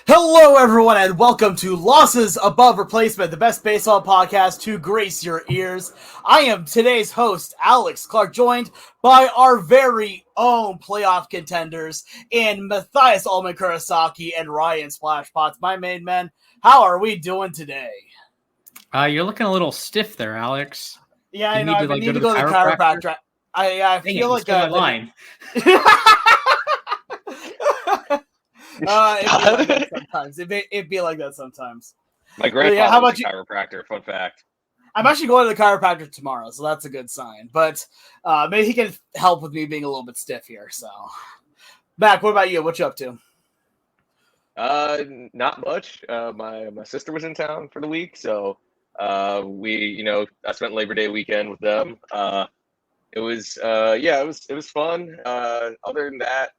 Hello, everyone, and welcome to Losses Above Replacement, the best baseball podcast to grace your ears. I am today's host, Alex Clark, joined by our very own playoff contenders in Mathias Allman Kurosaki and Ryan Splash Potts. My main men, how are we doing today? You're looking a little stiff there, Alex. Yeah, You I know. need I to need to go go to the chiropractor. I Dang feel it, like you stole my line. it'd be like that sometimes. It'd be like that sometimes. My grandfather how was about a you? chiropractor, fun fact. I'm actually going to the chiropractor tomorrow, so that's a good sign. But maybe he can help with me being a little bit stiff here. So, Mac, what about you? What you up to? Not much. My sister was in town for the week, so I spent Labor Day weekend with them. It was fun. Other than that,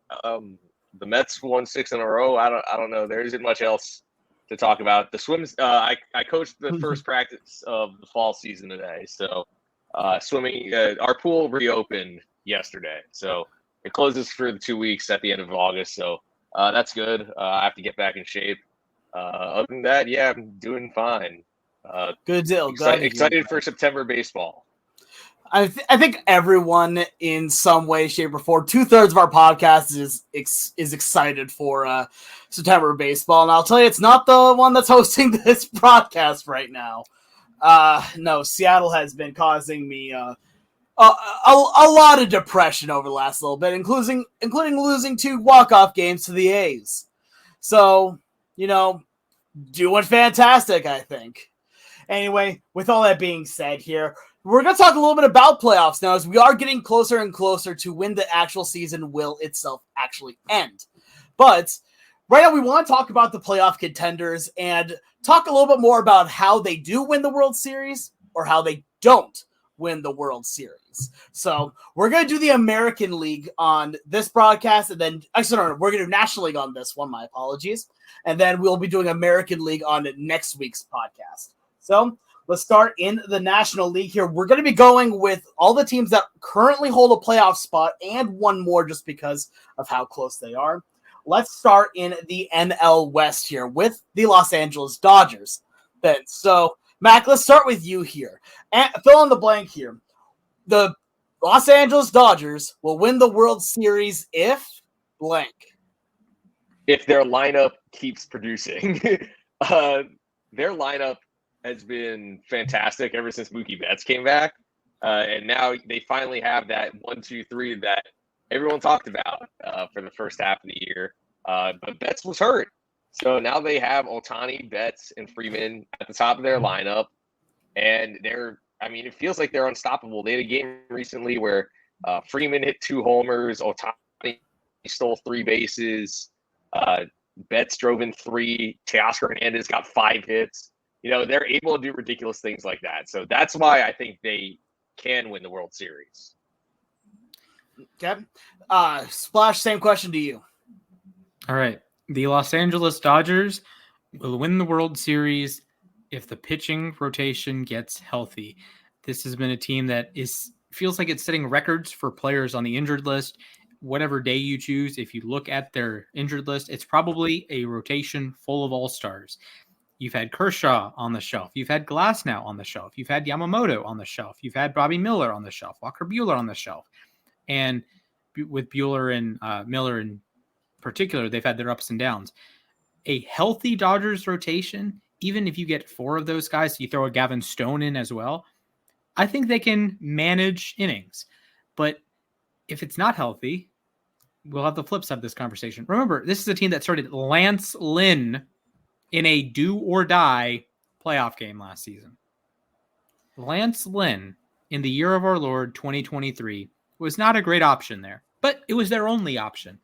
the Mets won 6 in a row. I don't know. There isn't much else to talk about. The swims. I coached the first practice of the fall season today. So swimming. Our pool reopened yesterday, so it closes for the 2 weeks at the end of August. So that's good. I have to get back in shape. Other than that, yeah, I'm doing fine. Good deal. Excited for September baseball. I think everyone in some way, shape, or form, 2/3 of our podcast is excited for September baseball. And I'll tell you, it's not the one that's hosting this broadcast right now. No, Seattle has been causing me a lot of depression over the last little bit, including losing 2 walk-off games to the A's. So, doing fantastic, I think. Anyway, with all that being said here, we're going to talk a little bit about playoffs now as we are getting closer and closer to when the actual season will itself actually end. But right now we want to talk about the playoff contenders and talk a little bit more about how they do win the World Series or how they don't win the World Series. So we're going to do the American League on this broadcast, and then we're going to do National League on this one, my apologies. And then we'll be doing American League on next week's podcast. So let's start in the National League here. We're going to be going with all the teams that currently hold a playoff spot and one more just because of how close they are. Let's start in the NL West here with the Los Angeles Dodgers. Then, so Mac, let's start with you here. And fill in the blank here. The Los Angeles Dodgers will win the World Series if blank. If their lineup keeps producing. Their lineup has been fantastic ever since Mookie Betts came back. And now they finally have that 1-2-3 that everyone talked about for the first half of the year. But Betts was hurt. So now they have Ohtani, Betts, and Freeman at the top of their lineup. And it feels like they're unstoppable. They had a game recently where Freeman hit 2 homers, Ohtani stole 3 bases, Betts drove in 3, Teoscar Hernandez got 5 hits. They're able to do ridiculous things like that. So that's why I think they can win the World Series. Okay. Splash, same question to you. All right. The Los Angeles Dodgers will win the World Series if the pitching rotation gets healthy. This has been a team that feels like it's setting records for players on the injured list. Whatever day you choose, if you look at their injured list, it's probably a rotation full of all-stars. You've had Kershaw on the shelf. You've had Glasnow on the shelf. You've had Yamamoto on the shelf. You've had Bobby Miller on the shelf. Walker Buehler on the shelf. And with Buehler and Miller in particular, they've had their ups and downs. A healthy Dodgers rotation, even if you get 4 of those guys, you throw a Gavin Stone in as well, I think they can manage innings. But if it's not healthy, we'll have the flip side of this conversation. Remember, this is a team that started Lance Lynn in a do-or-die playoff game last season. Lance Lynn, in the year of our Lord, 2023, was not a great option there, but it was their only option.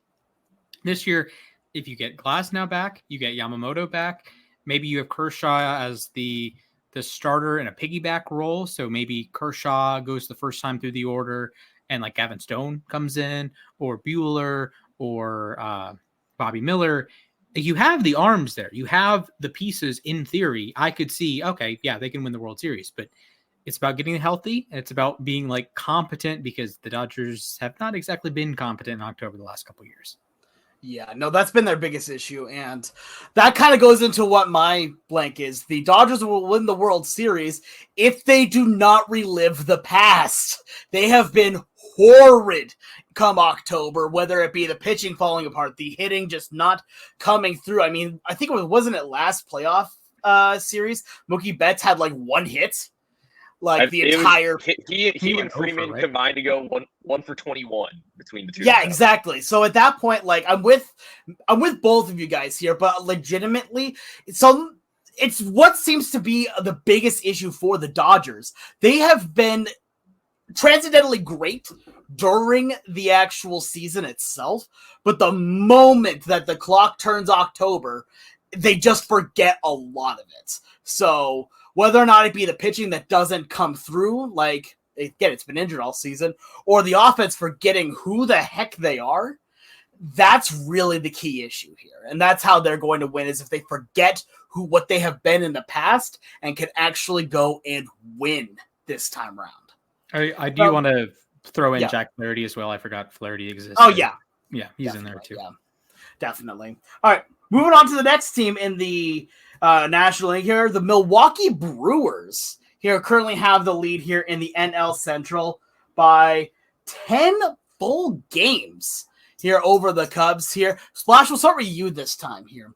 This year, if you get Glasnow back, you get Yamamoto back, maybe you have Kershaw as the starter in a piggyback role, so maybe Kershaw goes the first time through the order, and like Gavin Stone comes in, or Buehler, or Bobby Miller. You have the arms there. You have the pieces in theory. I could see, okay, yeah, they can win the World Series, but it's about getting healthy. And it's about being competent because the Dodgers have not exactly been competent in October the last couple of years. Yeah, no, that's been their biggest issue, and that kind of goes into what my blank is. The Dodgers will win the World Series if they do not relive the past. They have been horrid come October, whether it be the pitching falling apart, the hitting just not coming through. I mean, I think wasn't it last playoff series? Mookie Betts had like one hit. Like the entire he and Freeman combined to go one for 21 between the two. Yeah, exactly. So at that point, like I'm with both of you guys here, but legitimately, so it's what seems to be the biggest issue for the Dodgers. They have been transcendentally great during the actual season itself, but the moment that the clock turns October, they just forget a lot of it. So whether or not it be the pitching that doesn't come through, like, again, it's been injured all season, or the offense forgetting who the heck they are, that's really the key issue here. And that's how they're going to win, is if they forget what they have been in the past and can actually go and win this time around. I do want to throw in Jack Flaherty as well. I forgot Flaherty exists. Oh, yeah. Yeah, he's in there too. Yeah, definitely. All right, moving on to the next team in the National League here, the Milwaukee Brewers here currently have the lead here in the NL Central by 10 full games here over the Cubs here. Splash, we'll start with you this time here.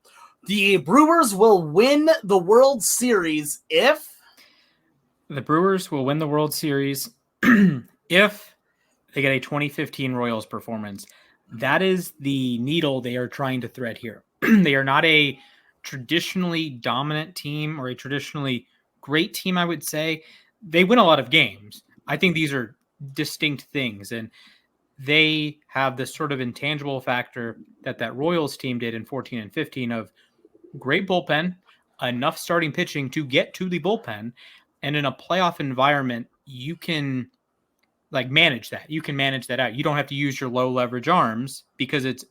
The Brewers will win the World Series if... The Brewers will win the World Series if they get a 2015 Royals performance. That is the needle they are trying to thread here. They are not a traditionally dominant team or a traditionally great team, I would say. They win a lot of games. I think these are distinct things, and they have this sort of intangible factor that Royals team did in 14 and 15 of great bullpen, enough starting pitching to get to the bullpen, and in a playoff environment, you can manage that. You can manage that out. You don't have to use your low leverage arms because it's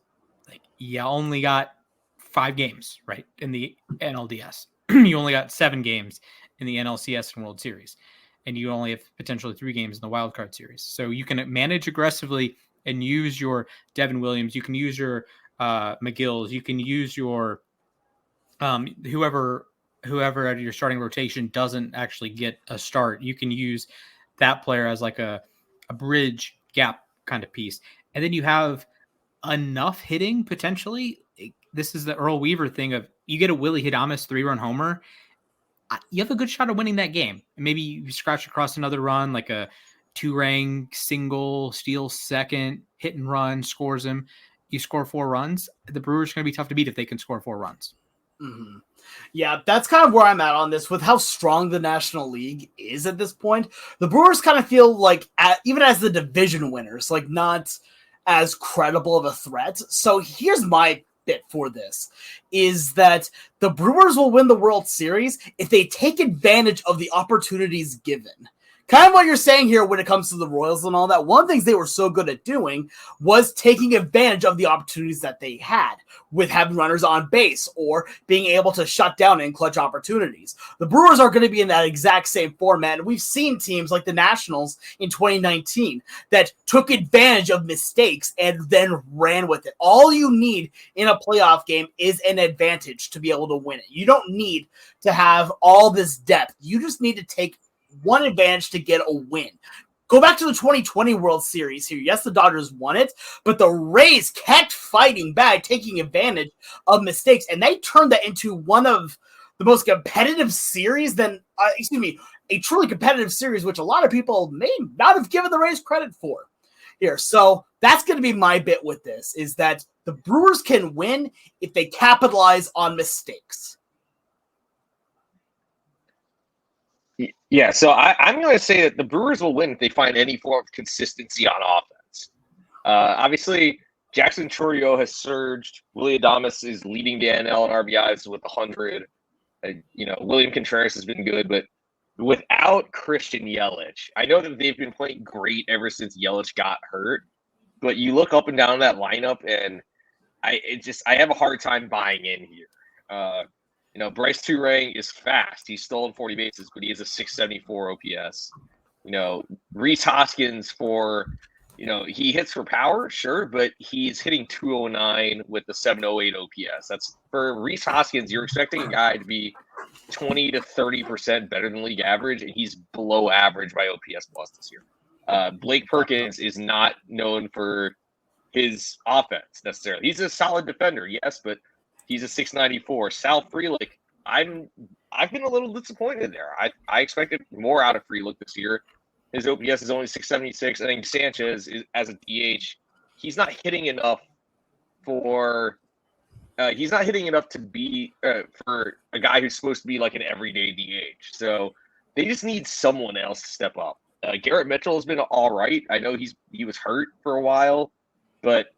like you only got 5 games, right, in the NLDS. You only got 7 games in the NLCS and World Series, and you only have potentially 3 games in the Wild Card Series. So you can manage aggressively and use your Devin Williams. You can use your McGills. You can use your whoever out of your starting rotation doesn't actually get a start. You can use that player as like a bridge gap kind of piece. And then you have enough hitting potentially. This is the Earl Weaver thing of you get a Willie Adames 3-run homer, you have a good shot of winning that game. And maybe you scratch across another run, like a 2-rang single, steal second, hit and run, scores him. You score 4 runs. The Brewers are going to be tough to beat if they can score 4 runs. Mm-hmm. Yeah, that's kind of where I'm at on this with how strong the National League is at this point. The Brewers kind of feel like, even as the division winners, like not as credible of a threat. So here's my bit for this, is that the Brewers will win the World Series if they take advantage of the opportunities given. Kind of what you're saying here when it comes to the Royals and all that. One of the things they were so good at doing was taking advantage of the opportunities that they had with having runners on base or being able to shut down in clutch opportunities. The Brewers are going to be in that exact same format. And we've seen teams like the Nationals in 2019 that took advantage of mistakes and then ran with it. All you need in a playoff game is an advantage to be able to win it. You don't need to have all this depth. You just need to take one advantage to get a win. Go back to the 2020 World Series here. Yes, the Dodgers won it, but the Rays kept fighting back, taking advantage of mistakes, and they turned that into one of the most competitive series a truly competitive series, which a lot of people may not have given the Rays credit for here. So that's going to be my bit with this, is that the Brewers can win if they capitalize on mistakes. Yeah, so I'm going to say that the Brewers will win if they find any form of consistency on offense. Obviously, Jackson Chourio has surged. Willie Adames is leading the NL in RBIs with 100. William Contreras has been good, but without Christian Yelich, I know that they've been playing great ever since Yelich got hurt, but you look up and down that lineup, and I have a hard time buying in here. Bryce Turang is fast. He's stolen 40 bases, but he has a 674 OPS. Rhys Hoskins for, he hits for power, sure, but he's hitting 209 with the 708 OPS. That's for Rhys Hoskins. You're expecting a guy to be 20 to 30% better than league average, and he's below average by OPS plus this year. Blake Perkins is not known for his offense necessarily. He's a solid defender, yes, but he's a 694. Sal Frelick, I've been a little disappointed there. I expected more out of Frelick this year. His OPS is only 676. I think Sanchez is, as a DH, he's not hitting enough for. He's not hitting enough to be for a guy who's supposed to be like an everyday DH. So they just need someone else to step up. Garrett Mitchell has been all right. I know he was hurt for a while, but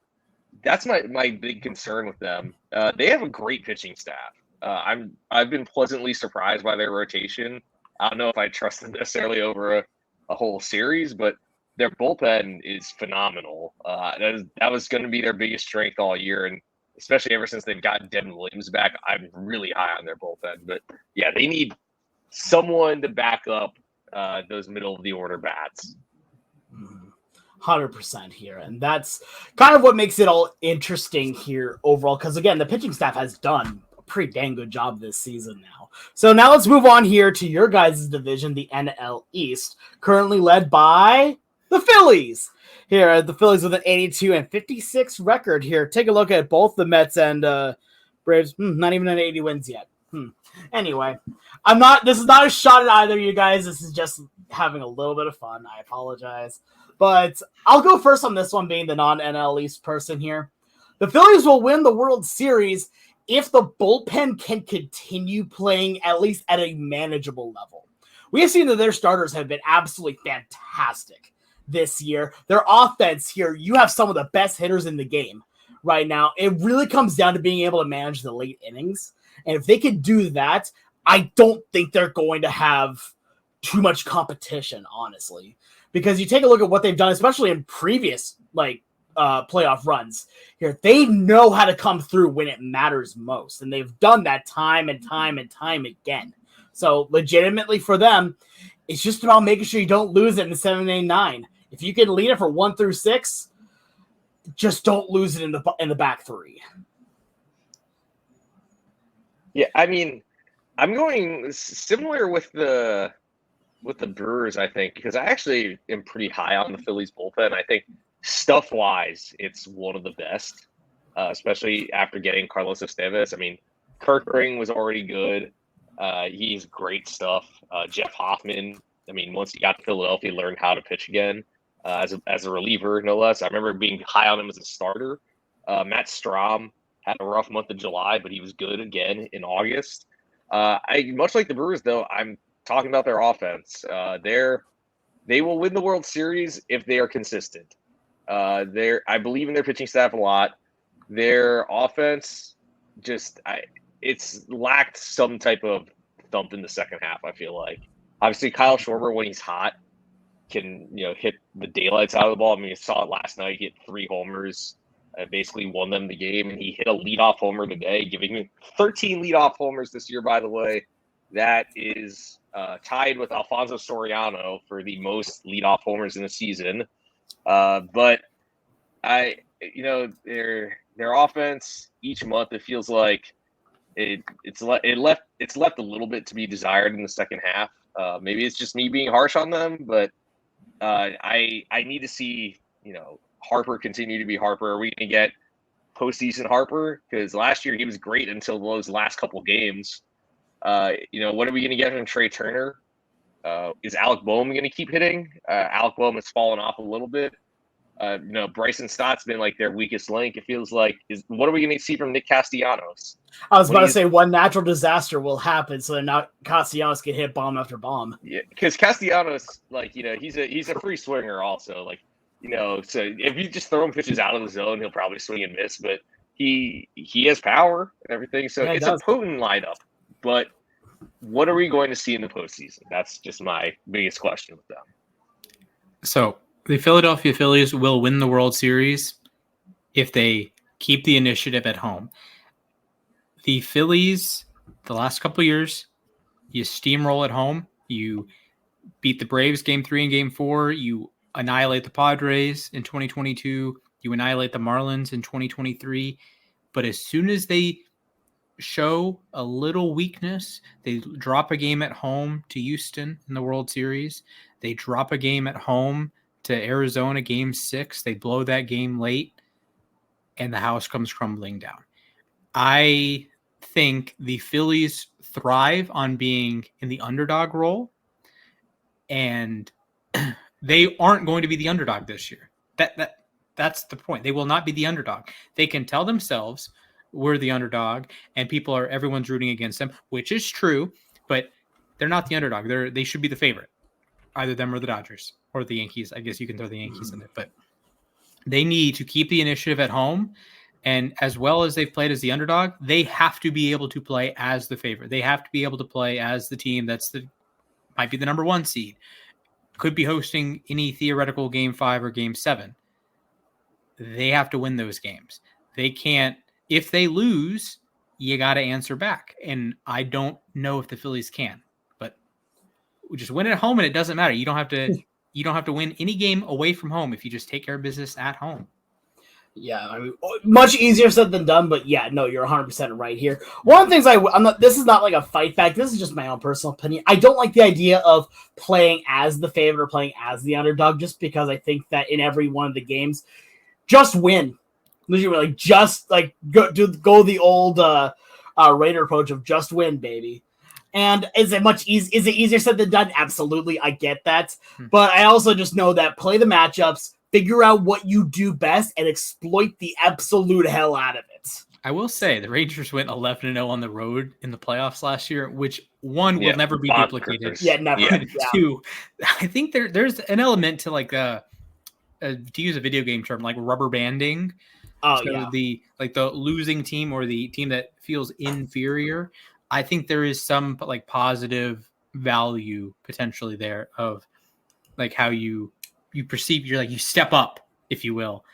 that's my big concern with them. They have a great pitching staff. I've been pleasantly surprised by their rotation. I don't know if I trust them necessarily over a whole series, but their bullpen is phenomenal. That was going to be their biggest strength all year, and especially ever since they've gotten Devin Williams back, I'm really high on their bullpen. But yeah, they need someone to back up those middle of the order bats. 100% here, and that's kind of what makes it all interesting here overall. Because again, the pitching staff has done a pretty dang good job this season now. So now let's move on here to your guys' division, the NL East, currently led by the Phillies. Here, the Phillies with an 82-56 record here. Take a look at both the Mets and Braves. Not even an 80 wins yet. Anyway, this is not a shot at either of you guys. This is just having a little bit of fun. I apologize. But I'll go first on this one, being the non-NL East person here. The Phillies will win the World Series if the bullpen can continue playing at least at a manageable level. We have seen that their starters have been absolutely fantastic this year. Their offense here, you have some of the best hitters in the game right now. It really comes down to being able to manage the late innings. And if they can do that, I don't think they're going to have too much competition, honestly. Because you take a look at what they've done, especially in previous playoff runs here, they know how to come through when it matters most. And they've done that time and time and time again. So legitimately for them, it's just about making sure you don't lose it in 7, 8, 9. If you can lead it for 1 through 6, just don't lose it in the back 3. Yeah, I mean, I'm going similar with the Brewers, I think, because I actually am pretty high on the Phillies bullpen. I think stuff-wise, it's one of the best, especially after getting Carlos Estevez. I mean, Kirkring was already good. He's great stuff. Jeff Hoffman, I mean, once he got to Philadelphia, learned how to pitch again as a reliever, no less. I remember being high on him as a starter. Matt Strahm had a rough month of July, but he was good again in August. Much like the Brewers, though, I'm talking about their offense. They will win the World Series if they are consistent. I believe in their pitching staff a lot. Their offense it's lacked some type of thump in the second half, I feel like. Obviously, Kyle Schwarber, when he's hot, can hit the daylights out of the ball. I mean, you saw it last night. He hit 3 homers, basically won them the game, and he hit a leadoff homer today, giving me 13 leadoff homers this year, by the way. That is tied with Alfonso Soriano for the most leadoff homers in a season. But their offense each month, it feels like it's left a little bit to be desired in the second half. Maybe it's just me being harsh on them, but I need to see Harper continue to be Harper. Are we going to get postseason Harper? Because last year he was great until those last couple games. What are we going to get from Trey Turner? Is Alec Boehm going to keep hitting? Alec Boehm has fallen off a little bit. Bryson Stott's been like their weakest link. It feels like. What are we going to see from Nick Castellanos? I was about to say one natural disaster will happen, so that now Castellanos can hit bomb after bomb. Yeah, because Castellanos, he's a free swinger also. So if you just throw him pitches out of the zone, he'll probably swing and miss. But he has power and everything, so it's a potent lineup. But what are we going to see in the postseason? That's just my biggest question with them. So the Philadelphia Phillies will win the World Series if they keep the initiative at home. The Phillies, the last couple of years, you steamroll at home. You beat the Braves Game 3 and Game 4. You annihilate the Padres in 2022. You annihilate the Marlins in 2023. But as soon as they show a little weakness, they drop a game at home to Houston in the World Series. They drop a game at home to Arizona, game 6. They blow that game late, and the house comes crumbling down. I think the Phillies thrive on being in the underdog role, and they aren't going to be the underdog this year. That's the point. They will not be the underdog. They can tell themselves we're the underdog, and everyone's rooting against them, which is true, but they're not the underdog. They should be the favorite, either them or the Dodgers or the Yankees. I guess you can throw the Yankees in it, but they need to keep the initiative at home. And as well as they've played as the underdog, they have to be able to play as the favorite. They have to be able to play as the team might be the number 1 seed, could be hosting any theoretical game 5 or game 7. They have to win those games. They can't. If they lose, you got to answer back. And I don't know if the Phillies can, but just win at home and it doesn't matter. You don't have to win any game away from home if you just take care of business at home. Yeah, I mean, much easier said than done, but yeah, no, you're 100% right here. One of the things this is not like a fight back. This is just my own personal opinion. I don't like the idea of playing as the favorite or playing as the underdog, just because I think that in every one of the games, just win. Literally, just like go the old Raider approach of just win, baby. And is it easier said than done? Absolutely, I get that. But I also just know that play the matchups, figure out what you do best, and exploit the absolute hell out of it. I will say the Rangers went 11-0 on the road in the playoffs last year, which will never be duplicated. Yeah, never. Yeah. 2, I think there's an element to like to use a video game term, like rubber banding. Oh, so yeah. the losing team or the team that feels inferior, I think there is some like positive value potentially there of like how you perceive, you step up, if you will.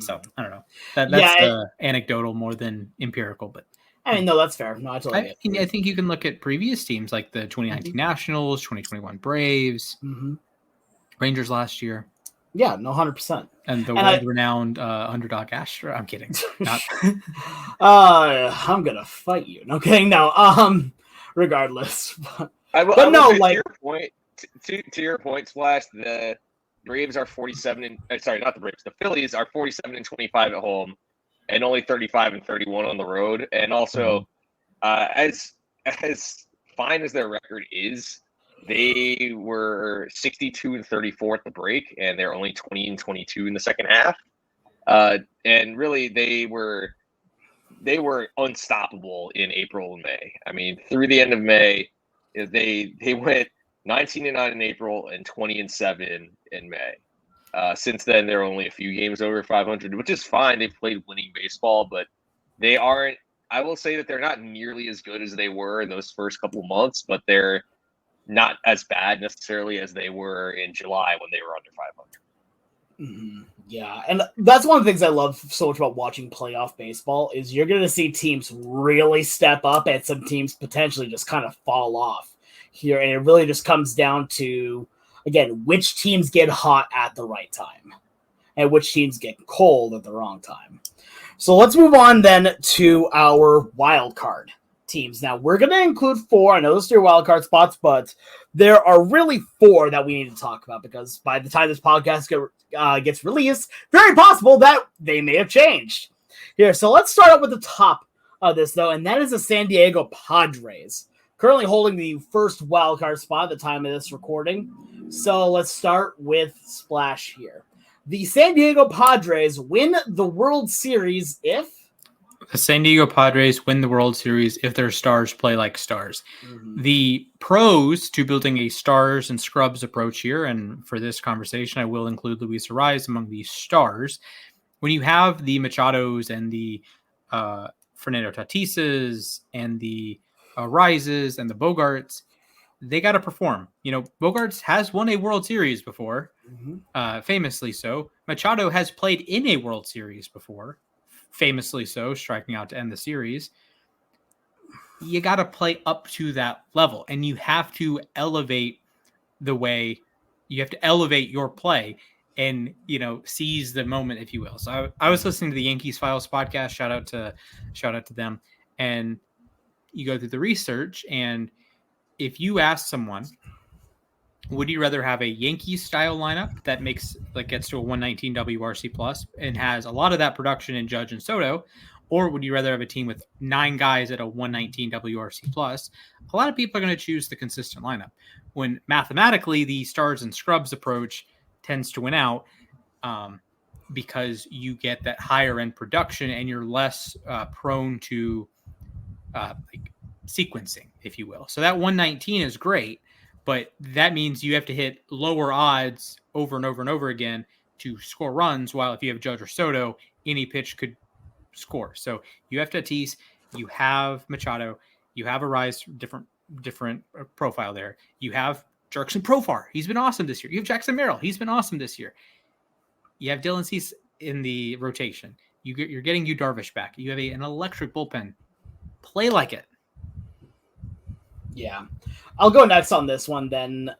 So I don't know. That's anecdotal more than empirical, but I mean, no, that's fair. No, I think you can look at previous teams like the 2019 Nationals, 2021 Braves, Rangers last year. Yeah, no, 100%. And the world-renowned underdog Astro. I'm kidding. I'm gonna fight you. No kidding. No. Regardless. To your point, Splash. The Braves are 47 and sorry, not the Braves. The Phillies are 47-25 at home, and only 35-31 on the road. And also, as fine as their record is, they were 62-34 at the break, and they're only 20-22 in the second half. And really, they were unstoppable in April and May. I mean, through the end of May, they went 19-9 in April and 20-7 in May. Since then, they're only a few games over 500, which is fine. They've played winning baseball, but they aren't. I will say that they're not nearly as good as they were in those first couple months, but they're not as bad necessarily as they were in July when they were under 500. Yeah, and that's one of the things I love so much about watching playoff baseball is you're going to see teams really step up and some teams potentially just kind of fall off here. And it really just comes down to, again, which teams get hot at the right time and which teams get cold at the wrong time. So let's move on then to our wild card teams. Now, we're going to include 4. I know those are your wild card spots, but there are really 4 that we need to talk about because by the time this podcast gets released, very possible that they may have changed. Here, so let's start out with the top of this, though, and that is the San Diego Padres, currently holding the first wild card spot at the time of this recording. So let's start with Splash here. The San Diego Padres win the World Series if the San Diego Padres win the World Series if their stars play like stars. The pros to building a stars and scrubs approach here, and for this conversation, I will include Luis Ariz among these stars. When you have the Machados and the Fernando Tatises and the Arizes and the Bogarts, they got to perform. You know, Bogarts has won a World Series before, famously so. Machado has played in a World Series before, famously so, striking out to end the series. You got to play up to that level, and you have to elevate your play. and seize the moment, if you will. So I was listening to the Yankees Files podcast. Shout out to them. And you go through the research, and if you ask someone, would you rather have a Yankees style lineup that gets to a 119 WRC plus and has a lot of that production in Judge and Soto, or would you rather have a team with 9 guys at a 119 WRC plus? A lot of people are going to choose the consistent lineup, when mathematically the stars and scrubs approach tends to win out, because you get that higher end production and you're less prone to sequencing, if you will. So that 119 is great, but that means you have to hit lower odds over and over and over again to score runs, while if you have Judge or Soto, any pitch could score. So you have Tatis, you have Machado, you have a Rise, different profile there. You have Jerkson Profar. He's been awesome this year. You have Jackson Merrill. He's been awesome this year. You have Dylan Cease in the rotation. You're getting Darvish back. You have an electric bullpen. Play like it. Yeah. I'll go next on this one then.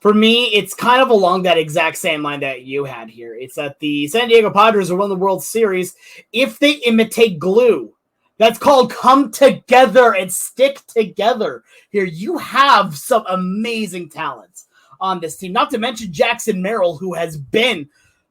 For me, it's kind of along that exact same line that you had here. It's that the San Diego Padres will win the World Series if they imitate glue. That's called come together and stick together. Here, you have some amazing talents on this team. Not to mention Jackson Merrill, who has been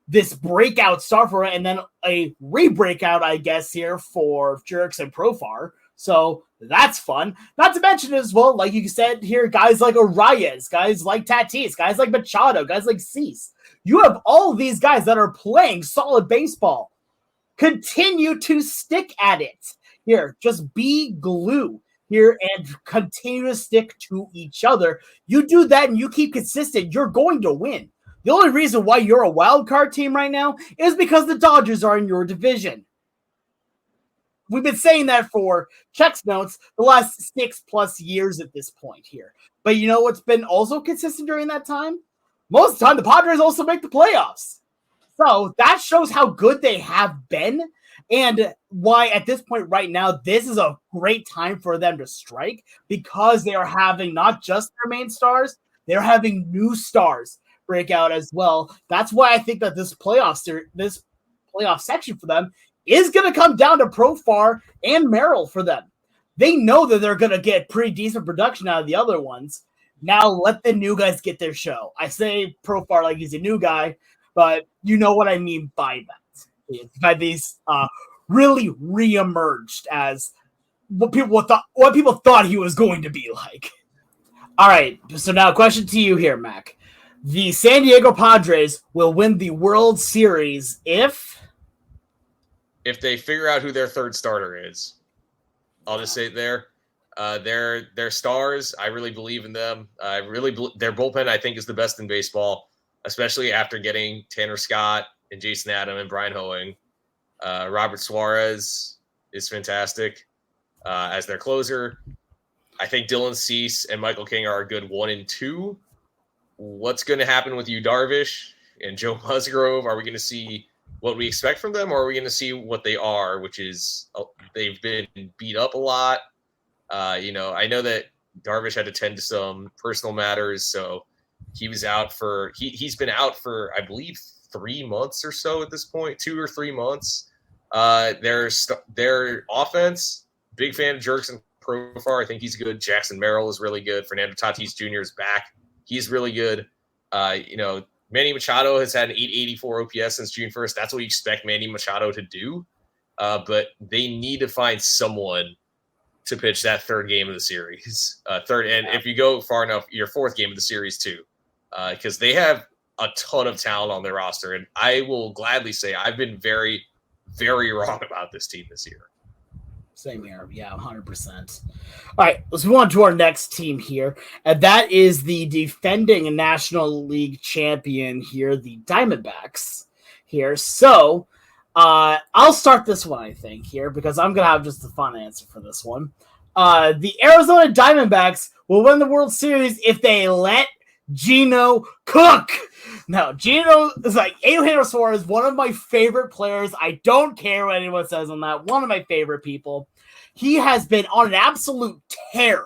this breakout star for it, and then a re-breakout, I guess, here for Jerks and Profar. So that's fun. Not to mention as well, like you said here, guys like Arias, guys like Tatis, guys like Machado, guys like Cease. You have all of these guys that are playing solid baseball. Continue to stick at it. Here, just be glue here and continue to stick to each other. You do that and you keep consistent, you're going to win. The only reason why you're a wild card team right now is because the Dodgers are in your division. We've been saying that for checks notes the last 6+ years at this point here. But you know what's been also consistent during that time? Most of the time, the Padres also make the playoffs. So that shows how good they have been, and why at this point right now, this is a great time for them to strike, because they are having not just their main stars, they're having new stars break out as well. That's why I think that this playoff section for them is going to come down to Profar and Merrill for them. They know that they're going to get pretty decent production out of the other ones. Now let the new guys get their show. I say Profar like he's a new guy, but you know what I mean by that. It's by these really re-emerged as what people thought he was going to be like. All right, so now a question to you here, Mac. The San Diego Padres will win the World Series if they figure out who their third starter is. I'll just say it there. They're stars. I really believe in them. Their bullpen, I think, is the best in baseball, especially after getting Tanner Scott and Jason Adam and Brian Hoeing. Robert Suarez is fantastic as their closer. I think Dylan Cease and Michael King are a good 1 and 2. What's going to happen with Darvish and Joe Musgrove? Are we going to see what we expect from them, or are we going to see what they are, which is they've been beat up a lot? I know that Darvish had to tend to some personal matters, so he was out for he's been out for, I believe, 3 months or so at this point, 2 or 3 months. Their offense, big fan of Jerks and Profar. I think he's good. Jackson Merrill is really good. Fernando Tatis Jr. is back. He's really good. Manny Machado has had an 884 OPS since June 1st. That's what you expect Manny Machado to do. But they need to find someone to pitch that third game of the series. If you go far enough, your fourth game of the series too. Because they have a ton of talent on their roster. And I will gladly say I've been very, very wrong about this team this year. Same here. Yeah, 100%. All right, let's move on to our next team here. And that is the defending National League champion here, the Diamondbacks here. So I'll start this one, I think, here, because I'm going to have just the fun answer for this one. The Arizona Diamondbacks will win the World Series if they let Gino cook. No, Gino is like Eugenio Suarez, one of my favorite players. I don't care what anyone says on that. One of my favorite people. He has been on an absolute tear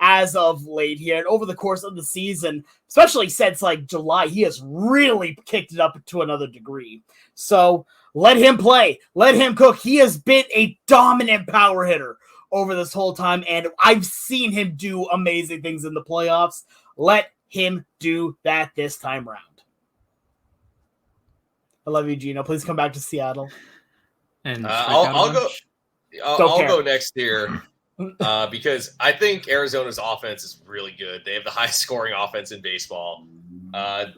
as of late here. And over the course of the season, especially since like July, he has really kicked it up to another degree. So let him play. Let him cook. He has been a dominant power hitter over this whole time, and I've seen him do amazing things in the playoffs. Let him do that this time around. I love you, Gino. Please come back to Seattle. And I'll go next here because I think Arizona's offense is really good. They have the highest scoring offense in baseball. I'll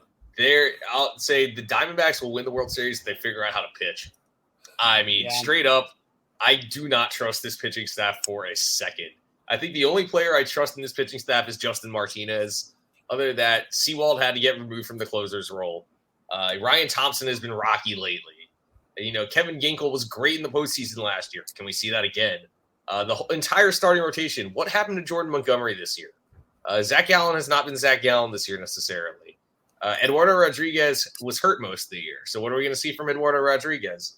say the Diamondbacks will win the World Series if they figure out how to pitch. I mean, straight up, I do not trust this pitching staff for a second. I think the only player I trust in this pitching staff is Justin Martinez. Other than that, Sewald had to get removed from the closer's role. Ryan Thompson has been rocky lately. Kevin Ginkel was great in the postseason last year. Can we see that again? The whole entire starting rotation. What happened to Jordan Montgomery this year? Zach Gallen has not been Zach Gallen this year necessarily. Eduardo Rodriguez was hurt most of the year. So what are we going to see from Eduardo Rodriguez?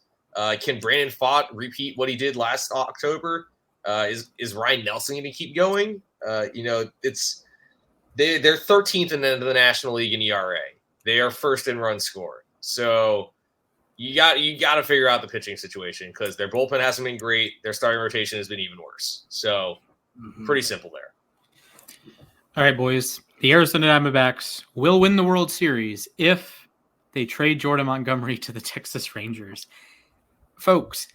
Can Brandon Pfaadt repeat what he did last October? Is Ryan Nelson going to keep going? They're 13th in the National League in ERA. They are first in run scored. So you got to figure out the pitching situation because their bullpen hasn't been great. Their starting rotation has been even worse. So pretty simple there. All right, boys. The Arizona Diamondbacks will win the World Series if they trade Jordan Montgomery to the Texas Rangers. Folks,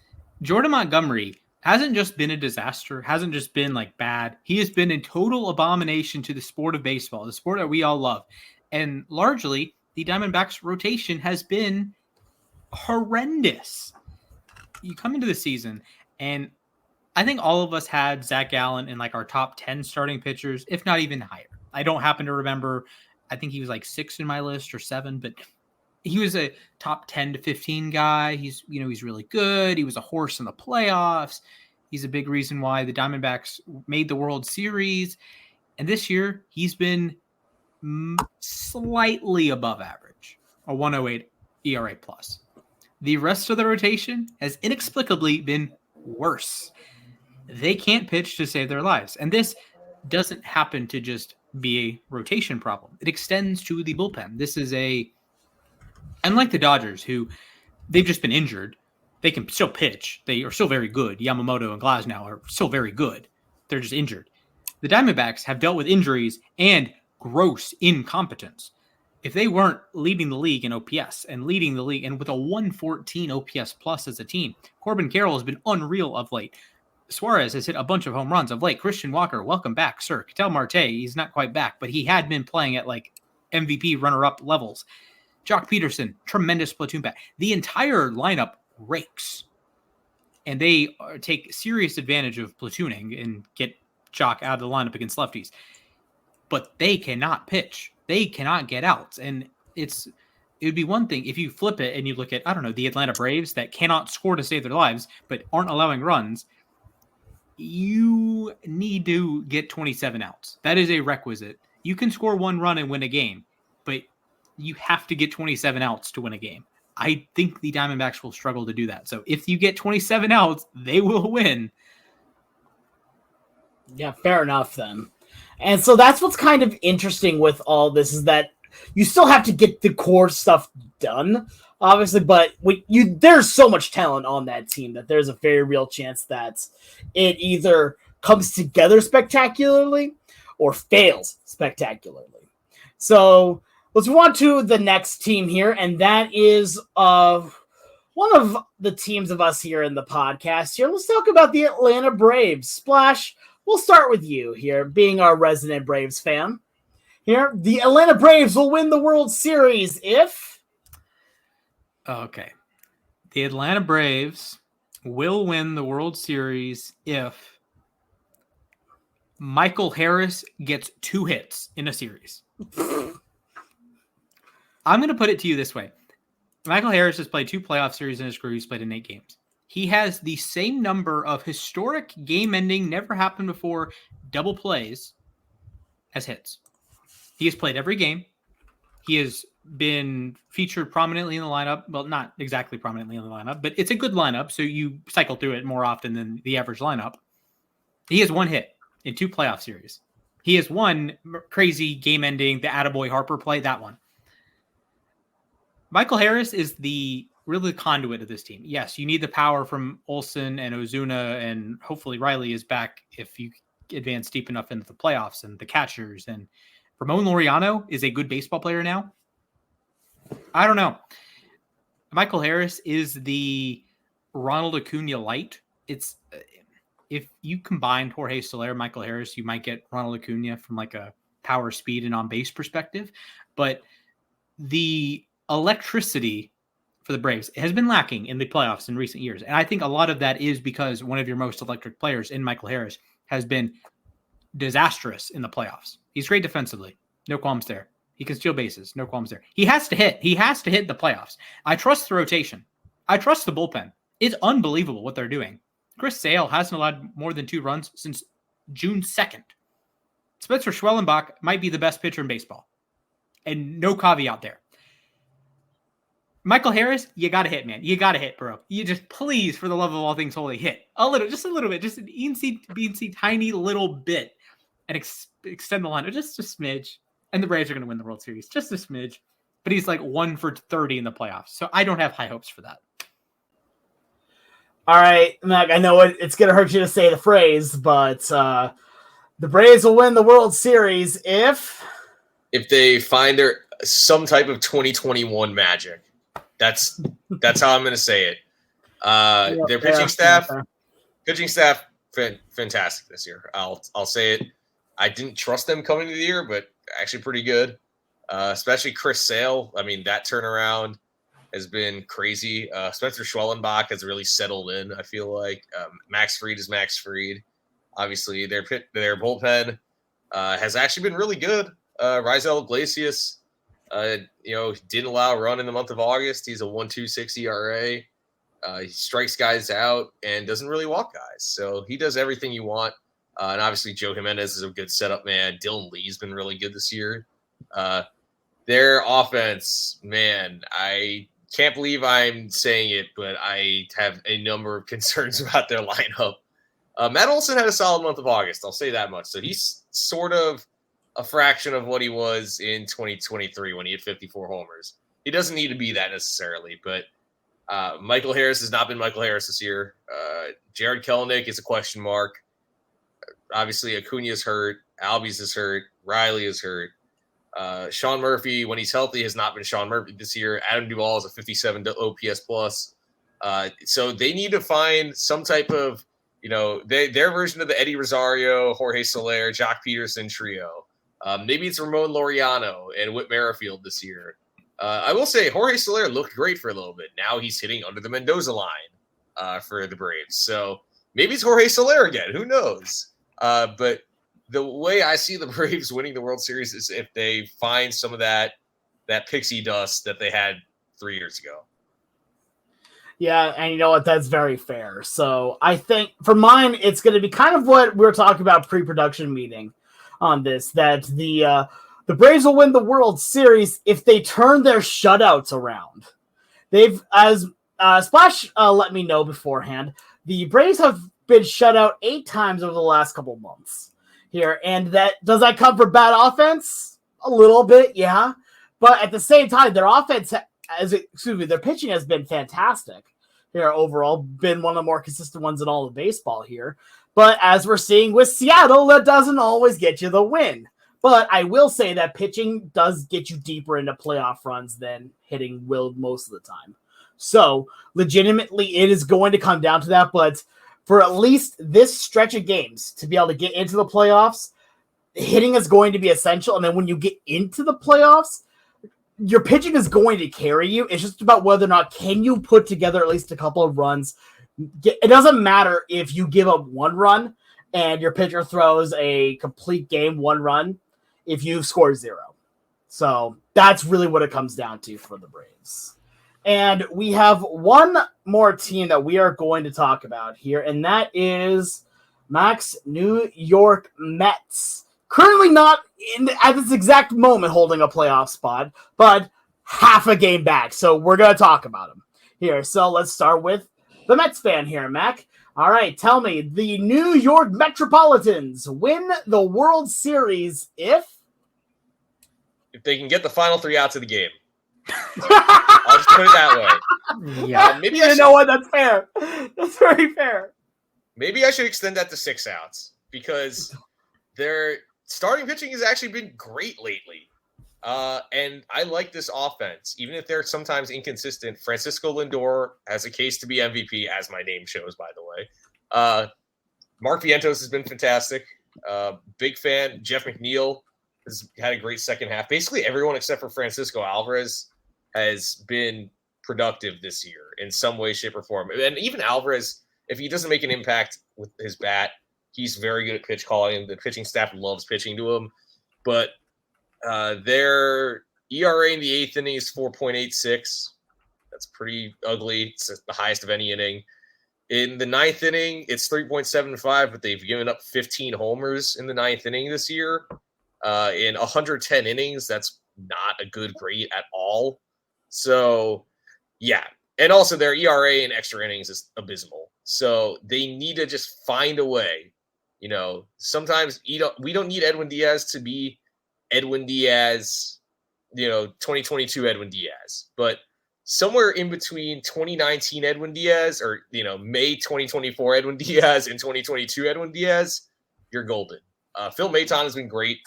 Jordan Montgomery hasn't just been a disaster, hasn't just been like bad. He has been a total abomination to the sport of baseball, the sport that we all love. And largely, the Diamondbacks rotation has been horrendous. You come into the season, and I think all of us had Zach Gallen in like our top 10 starting pitchers, if not even higher. I don't happen to remember. I think he was like 6 in my list or 7, but he was a top 10 to 15 guy. He's really good. He was a horse in the playoffs. He's a big reason why the Diamondbacks made the World Series. And this year, he's been slightly above average, a 1.08 ERA plus. The rest of the rotation has inexplicably been worse. They can't pitch to save their lives. And this doesn't happen to just be a rotation problem. It extends to the bullpen. This is unlike the Dodgers, who they've just been injured. They can still pitch. They are still very good. Yamamoto and Glasnow are still very good. They're just injured. The Diamondbacks have dealt with injuries and gross incompetence. If they weren't leading the league in OPS and leading the league and with a 114 OPS plus as a team, Corbin Carroll has been unreal of late. Suarez has hit a bunch of home runs of late. Christian Walker, welcome back, sir. Ketel Marte, he's not quite back, but he had been playing at like MVP runner-up levels. Jock Peterson, tremendous platoon bat. The entire lineup rakes. And they take serious advantage of platooning and get Jock out of the lineup against lefties. But they cannot pitch. They cannot get outs. And it would be one thing if you flip it and you look at, I don't know, the Atlanta Braves that cannot score to save their lives, but aren't allowing runs. You need to get 27 outs. That is a requisite. You can score 1 run and win a game, but you have to get 27 outs to win a game. I think the Diamondbacks will struggle to do that. So if you get 27 outs, they will win. Yeah, fair enough then. And so that's what's kind of interesting with all this is that you still have to get the core stuff done, obviously, but there's so much talent on that team that there's a very real chance that it either comes together spectacularly or fails spectacularly. So let's move on to the next team here, and that is one of the teams of us here in the podcast here. Let's talk about the Atlanta Braves. Splash, we'll start with you here, being our resident Braves fan. Here, the Atlanta Braves will win the World Series if... Okay. The Atlanta Braves will win the World Series if Michael Harris gets 2 hits in a series. I'm going to put it to you this way. Michael Harris has played 2 playoff series in his career. He's played in 8 games. He has the same number of historic game-ending, never happened before, double plays as hits. He has played every game. He has been featured prominently in the lineup. Well, not exactly prominently in the lineup, but it's a good lineup, so you cycle through it more often than the average lineup. He has 1 hit in 2 playoff series. He has one crazy game-ending, the attaboy Harper play, that one. Michael Harris is really the conduit of this team. Yes, you need the power from Olsen and Ozuna, and hopefully Riley is back if you advance deep enough into the playoffs, and the catchers. And Ramon Laureano is a good baseball player now. I don't know. Michael Harris is the Ronald Acuna light. It's if you combine Jorge Soler, Michael Harris, you might get Ronald Acuna from like a power, speed, and on base perspective. But the electricity for the Braves has been lacking in the playoffs in recent years. And I think a lot of that is because one of your most electric players in Michael Harris has been disastrous in the playoffs. He's great defensively. No qualms there. He can steal bases. No qualms there. He has to hit. He has to hit the playoffs. I trust the rotation. I trust the bullpen. It's unbelievable what they're doing. Chris Sale hasn't allowed more than 2 runs since June 2nd. Spencer Schwellenbach might be the best pitcher in baseball. And no caveat there. Michael Harris, you got to hit, man. You got to hit, bro. You just, please, for the love of all things holy, hit. Just a little bit. Just an eensy, tiny little bit. And extend the line. Just a smidge. And the Braves are going to win the World Series. Just a smidge. But he's like 1 for 30 in the playoffs. So I don't have high hopes for that. All right, Mac, I know it's going to hurt you to say the phrase, but the Braves will win the World Series if they find some type of 2021 magic. That's how I'm going to say it. Their pitching staff, fantastic this year. I'll say it. I didn't trust them coming into the year, but actually pretty good. Especially Chris Sale. I mean, that turnaround has been crazy. Spencer Schwellenbach has really settled in, I feel like. Max Fried is Max Fried. Obviously, their bullpen has actually been really good. Raisel Iglesias, didn't allow a run in the month of August. He's a 1.26 ERA. He strikes guys out and doesn't really walk guys. So he does everything you want. And obviously, Joe Jimenez is a good setup man. Dylan Lee's been really good this year. Their offense, man, I can't believe I'm saying it, but I have a number of concerns about their lineup. Matt Olson had a solid month of August. I'll say that much. So he's sort of a fraction of what he was in 2023 when he had 54 homers. He doesn't need to be that necessarily, but Michael Harris has not been Michael Harris this year. Jared Kelenic is a question mark. Obviously, Acuna's hurt. Albies is hurt. Riley is hurt. Sean Murphy, when he's healthy, has not been Sean Murphy this year. Adam Duvall is a 57 OPS plus. So they need to find some type of, their version of the Eddie Rosario, Jorge Soler, Jock Peterson trio. Maybe it's Ramon Laureano and Whit Merrifield this year. I will say Jorge Soler looked great for a little bit. Now he's hitting under the Mendoza line for the Braves. So maybe it's Jorge Soler again. Who knows? But the way I see the Braves winning the World Series is if they find some of that pixie dust that they had 3 years ago. Yeah, and you know what? That's very fair. So I think for mine, it's going to be kind of what we were talking about pre-production meeting on this, that the Braves will win the World Series if they turn their shutouts around. They've, as Splash let me know beforehand, the Braves have been shut out 8 times over the last couple months here. And does that come from bad offense? A little bit, yeah. But at the same time, their offense, their pitching has been fantastic here overall, been one of the more consistent ones in all of baseball here. But as we're seeing with Seattle, that doesn't always get you the win. But I will say that pitching does get you deeper into playoff runs than hitting will most of the time. So legitimately, it is going to come down to that. But for at least this stretch of games to be able to get into the playoffs, hitting is going to be essential. And then when you get into the playoffs, your pitching is going to carry you. It's just about whether or not can you put together at least a couple of runs. It doesn't matter if you give up 1 run and your pitcher throws a complete game 1 run if you score 0. So that's really what it comes down to for the Braves. And we have one more team that we are going to talk about here, and that is Mac's New York Mets. Currently not at this exact moment holding a playoff spot, but half a game back. So we're going to talk about them here. So let's start with the Mets fan here, Mac. All right, tell me, the New York Metropolitans win the World Series if they can get the final 3 outs of the game. I'll just put it that way. Yeah. Maybe you know what? That's fair. That's very fair. Maybe I should extend that to 6 outs because their starting pitching has actually been great lately. And I like this offense, even if they're sometimes inconsistent. Francisco Lindor has a case to be MVP, as my name shows, by the way. Mark Vientos has been fantastic. Big fan. Jeff McNeil has had a great second half. Basically, everyone except for Francisco Alvarez has been productive this year in some way, shape, or form. And even Alvarez, if he doesn't make an impact with his bat, he's very good at pitch calling. The pitching staff loves pitching to him. But their ERA in the 8th inning is 4.86. That's pretty ugly. It's the highest of any inning. In the 9th inning, it's 3.75, but they've given up 15 homers in the 9th inning this year. In 110 innings, that's not a good grade at all. So, yeah. And also their ERA in extra innings is abysmal. So they need to just find a way. You know, sometimes we don't need Edwin Diaz to be Edwin Diaz, 2022 Edwin Diaz. But somewhere in between 2019 Edwin Diaz or, May 2024 Edwin Diaz and 2022 Edwin Diaz, you're golden. Phil Maton has been great.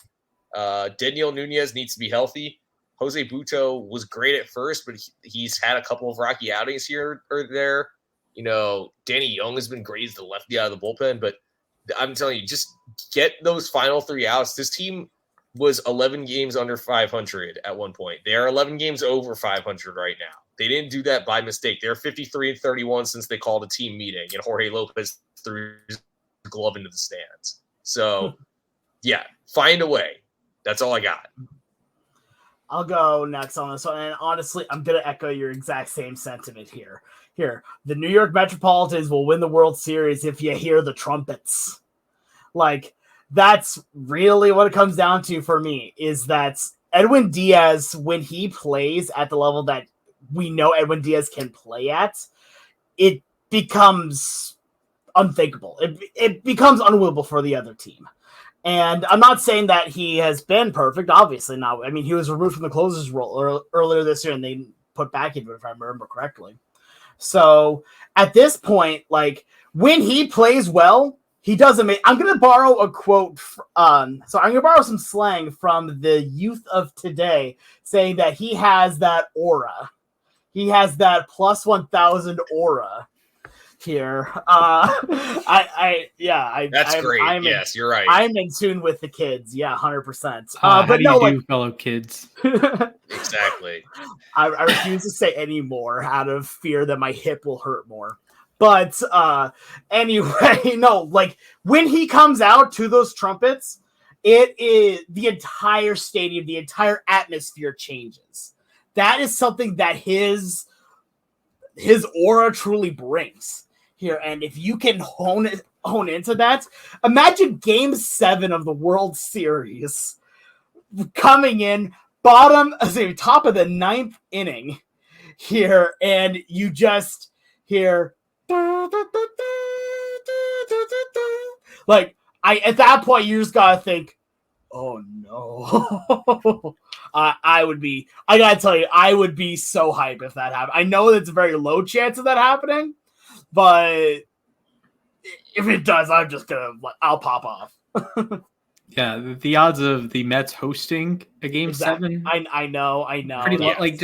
Daniel Nunez needs to be healthy. Jose Buto was great at first, but he's had a couple of rocky outings here or there. Danny Young has been great as the lefty out of the bullpen, but I'm telling you, just get those final 3 outs. This team was 11 games under 500 at one point. They are 11 games over 500 right now. They didn't do that by mistake. They're 53-31 since they called a team meeting, and Jorge Lopez threw his glove into the stands. So, yeah, find a way. That's all I got. I'll go next on this one. And honestly, I'm going to echo your exact same sentiment here. The New York Metropolitans will win the World Series if you hear the trumpets. Like, that's really what it comes down to for me, is that Edwin Diaz, when he plays at the level that we know Edwin Diaz can play at, it becomes unthinkable. It becomes unwinnable for the other team. And I'm not saying that he has been perfect, obviously not. I mean, he was removed from the closer's role earlier this year, and they put back into it, if I remember correctly. So at this point, like, when he plays well, he doesn't make. I'm going to borrow a quote. I'm going to borrow some slang from the youth of today, saying that he has that aura. He has that plus 1,000 aura here. That's great. Yes, you're right. I'm in tune with the kids. Yeah, 100%. But how do you do, fellow kids? Exactly. I refuse to say any more out of fear that my hip will hurt more. But anyway, no, like, when he comes out to those trumpets, it is the entire stadium, the entire atmosphere changes. That is something that his aura truly brings here. And if you can hone into that, imagine Game 7 of the World Series coming in top of the 9th inning here, and you just hear like, at that point you just gotta think, oh no. I gotta tell you, I would be so hyped if that happened. I know that's a very low chance of that happening, but if it does, I'll pop off. Yeah, the odds of the Mets hosting a Game 7. I know. Pretty low. Like,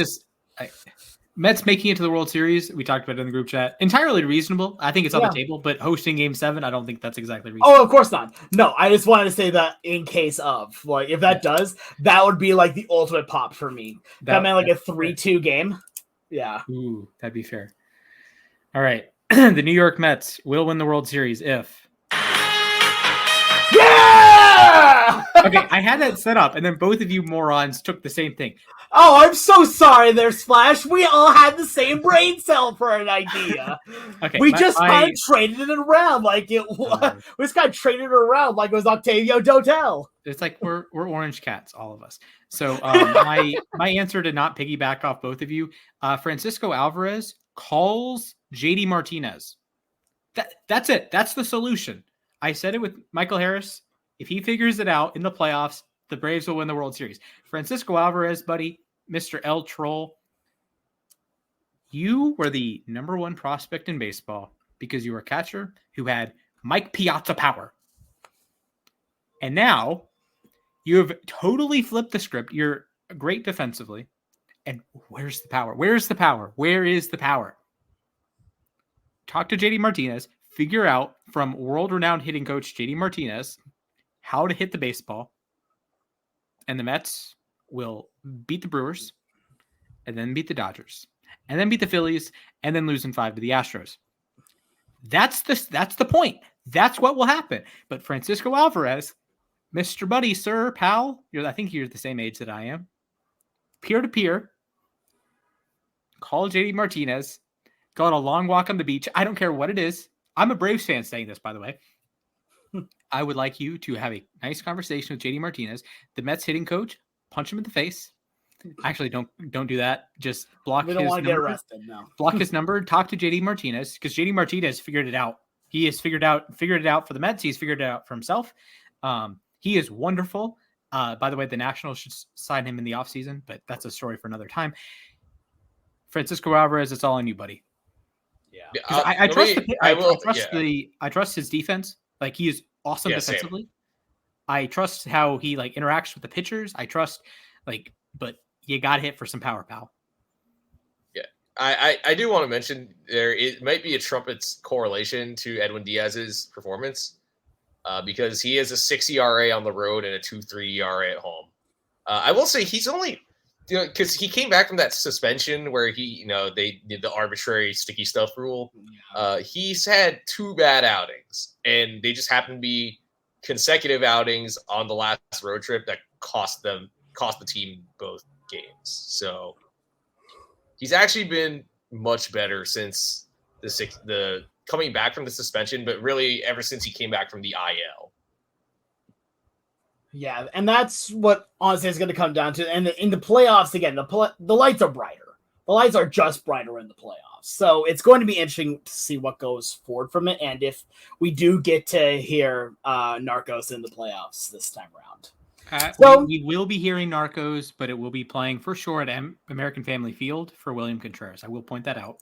Mets making it to the World Series, we talked about it in the group chat, entirely reasonable. I think it's on the table, but hosting Game 7, I don't think that's exactly reasonable. Oh, of course not. No, I just wanted to say that in case of, like, if that does, that would be like the ultimate pop for me. That meant like a 3-2 game. Yeah. Ooh, that'd be fair. All right. The New York Mets will win the World Series if... Yeah! Okay, I had that set up, and then both of you morons took the same thing. Oh, I'm so sorry there, Splash. We all had the same brain cell for an idea. Okay, we just kind of traded it around like it was. We just kind of traded it around like it was Octavio Dotel. It's like we're orange cats, all of us. So my answer to not piggyback off both of you, Francisco Alvarez calls JD Martinez. That's it. That's the solution. I said it with Michael Harris. If he figures it out in the playoffs, the Braves will win the World Series. Francisco Alvarez, buddy, Mr. L Troll, you were the number one prospect in baseball because you were a catcher who had Mike Piazza power. And now you have totally flipped the script. You're great defensively. And where's the power? Where's the power? Where is the power? Talk to JD Martinez. Figure out from world-renowned hitting coach JD Martinez how to hit the baseball. And the Mets will beat the Brewers and then beat the Dodgers and then beat the Phillies and then lose in 5 to the Astros. That's the point. That's what will happen. But Francisco Alvarez, Mr. Buddy, sir, pal, I think you're the same age that I am. Peer-to-peer, call JD Martinez, go on a long walk on the beach. I don't care what it is. I'm a Braves fan saying this, by the way. I would like you to have a nice conversation with JD Martinez, the Mets hitting coach. Punch him in the face. Actually, don't do that. Just block his number. We don't want to get arrested now. Block his number. Talk to JD Martinez because JD Martinez figured it out. He has figured it out for the Mets. He's figured it out for himself. He is wonderful. By the way, the Nationals should sign him in the offseason, but that's a story for another time. Francisco Alvarez, it's all on you, buddy. Yeah, I trust his defense. Like, he is awesome defensively. Same. I trust how he interacts with the pitchers. I trust but you got to hit for some power, pal. Yeah, I do want to mention it might be a trumpet's correlation to Edwin Diaz's performance because he has a 6 ERA on the road and a 2.3 ERA at home. I will say he's only because he came back from that suspension where they did the arbitrary sticky stuff rule. He's had 2 bad outings, and they just happen to be consecutive outings on the last road trip that cost the team both games. So he's actually been much better since the coming back from the suspension, but really ever since he came back from the IL. Yeah, and that's what honestly is going to come down to. And in the playoffs, again, the lights are brighter. The lights are just brighter in the playoffs. So it's going to be interesting to see what goes forward from it. And if we do get to hear Narcos in the playoffs this time around. We will be hearing Narcos, but it will be playing for sure at American Family Field for William Contreras. I will point that out.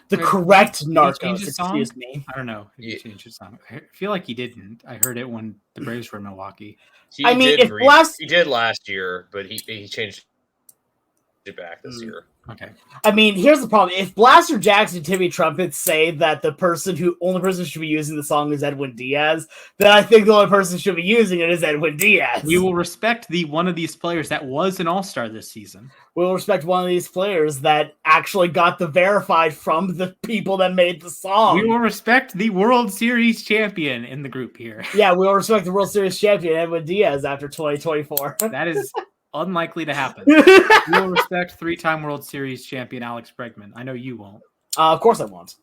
The correct Narcos, excuse me. I don't know. He changed his song. I feel like he didn't. I heard it when the Braves were in Milwaukee. He did last year, but he changed it back this year. Okay. I mean, here's the problem. If Blaster Jacks and Timmy Trumpet say that the only person who should be using the song is Edwin Diaz, then I think the only person who should be using it is Edwin Diaz. We will respect one of these players that was an all-star this season. We will respect one of these players that actually got the verified from the people that made the song. We will respect the World Series champion in the group here. Yeah, we will respect the World Series champion, Edwin Diaz, after 2024. That is unlikely to happen. We will respect 3-time World Series champion Alex Bregman. I know you won't. Of course I won't.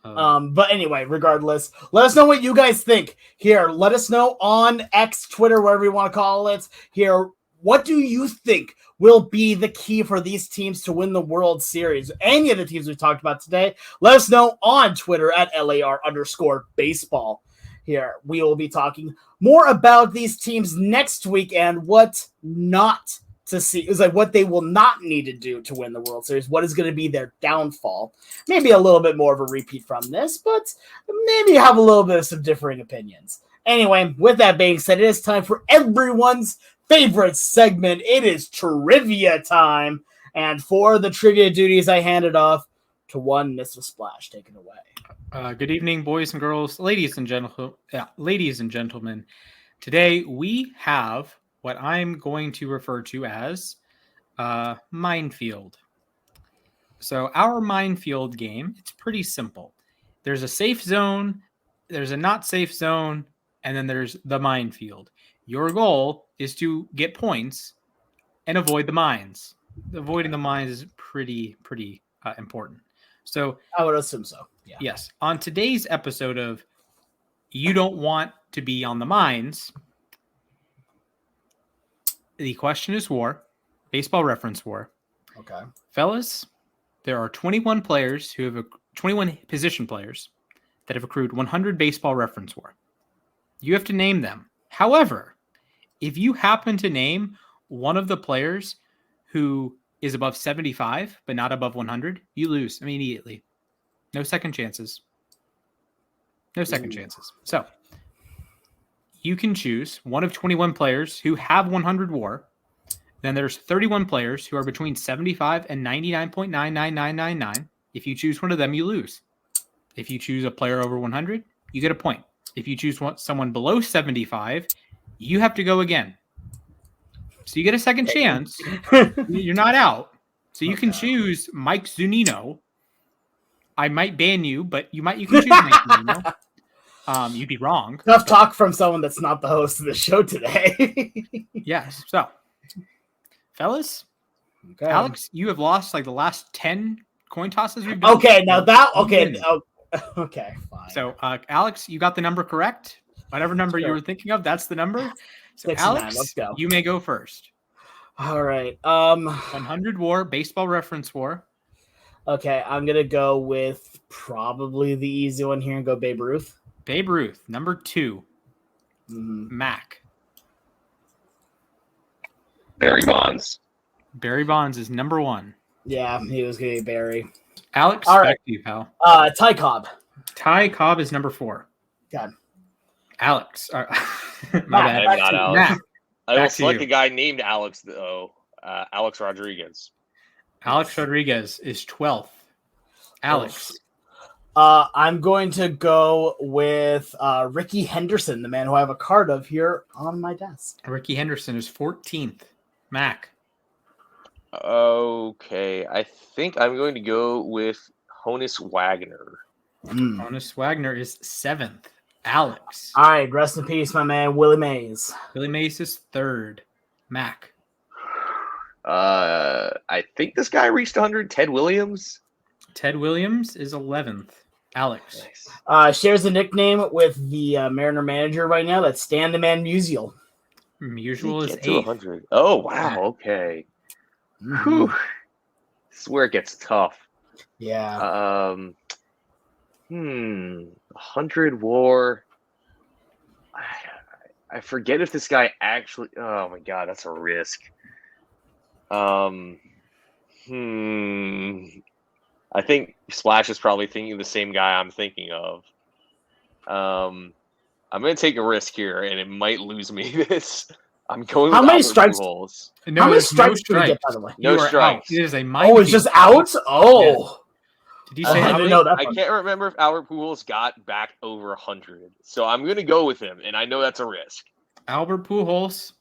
But anyway, regardless, let us know what you guys think. Here, let us know on X, Twitter, whatever you want to call it. Here, what do you think will be the key for these teams to win the World Series? Any of the teams we talked about today, let us know on Twitter at LAR_baseball. Here, we will be talking more about these teams next week and what not to see. It's what they will not need to do to win the World Series. What is going to be their downfall? Maybe a little bit more of a repeat from this, but maybe have a little bit of some differing opinions. Anyway, with that being said, it is time for everyone's favorite segment. It is trivia time. And for the trivia duties, I hand it off to one Mr. Splash. Take it away. Good evening, boys and girls, ladies and gentlemen. Today we have what I'm going to refer to as Minefield. So our Minefield game, it's pretty simple. There's a safe zone, there's a not safe zone, and then there's the minefield. Your goal is to get points and avoid the mines. Avoiding the mines is pretty important. So I would assume so. Yeah. Yes. On today's episode of You Don't Want to Be on the Mines, the question is war, baseball reference war. Okay. Fellas, there are 21 players who have 21 position players that have accrued 100 baseball reference WAR. You have to name them. However, if you happen to name one of the players who is above 75 but not above 100, you lose immediately. No second chances. No second chances. So you can choose one of 21 players who have 100 WAR. Then there's 31 players who are between 75 and 99.99999. If you choose one of them, you lose. If you choose a player over 100, you get a point. If you choose someone below 75, you have to go again. So you get a second chance. You're not out. So you can choose Mike Zunino. I might ban you, but you can choose Mike Zunino. You'd be wrong. Enough talk from someone that's not the host of the show today. Yes. So, fellas, Okay. Alex, you have lost like the last 10 coin tosses we've done. Okay, now that okay, fine. So, Alex, you got the number correct. Whatever number you Sure. were thinking of, that's the number. So, 69, Alex, let's go. you may go first. All right. 100 WAR, baseball reference WAR. Okay, I'm gonna go with probably the easy one here and go Babe Ruth. Babe Ruth, number 2. Mhm. Mac. Barry Bonds. Barry Bonds is number 1. Yeah, he was gonna be Barry. Alex, All back right. to you, pal. Ty Cobb. Ty Cobb is number 4. God. Alex. My Mac, bad. I'm not Alex. Mac. I will back to select you. a guy named Alex, though. Alex Rodriguez. Alex Rodriguez is 12th. Alex. I'm going to go with Ricky Henderson, the man who I have a card of here on my desk. Ricky Henderson is 14th. Mac. Okay, I think I'm going to go with Honus Wagner. Honus Wagner is 7th. Alex. All right, rest in peace, my man, Willie Mays. Billy Mays is 3rd. Mac. I think this guy reached 100. Ted Williams. Ted Williams is 11th. Alex. Nice. Shares a nickname with the Mariner manager right now. That's Stan the Man Musial. Usual is Get to 8th. 100. Oh, wow. Okay. Whew. This is where it gets tough. Yeah. 100 WAR. I forget if this guy actually. Oh my god, that's a risk. I think Splash is probably thinking the same guy I'm thinking of. I'm gonna take a risk here, and it might lose me this. I'm going. How with many Albert strikes? Pujols. No, How many there's no strikes do we get, strikes. by the way? No You are strikes. out. It is a Oh, it's just out? Oh. Did you say I how didn't many? know that. I can't remember if Albert Pujols got back over 100, so I'm gonna go with him, and I know that's a risk. Albert Pujols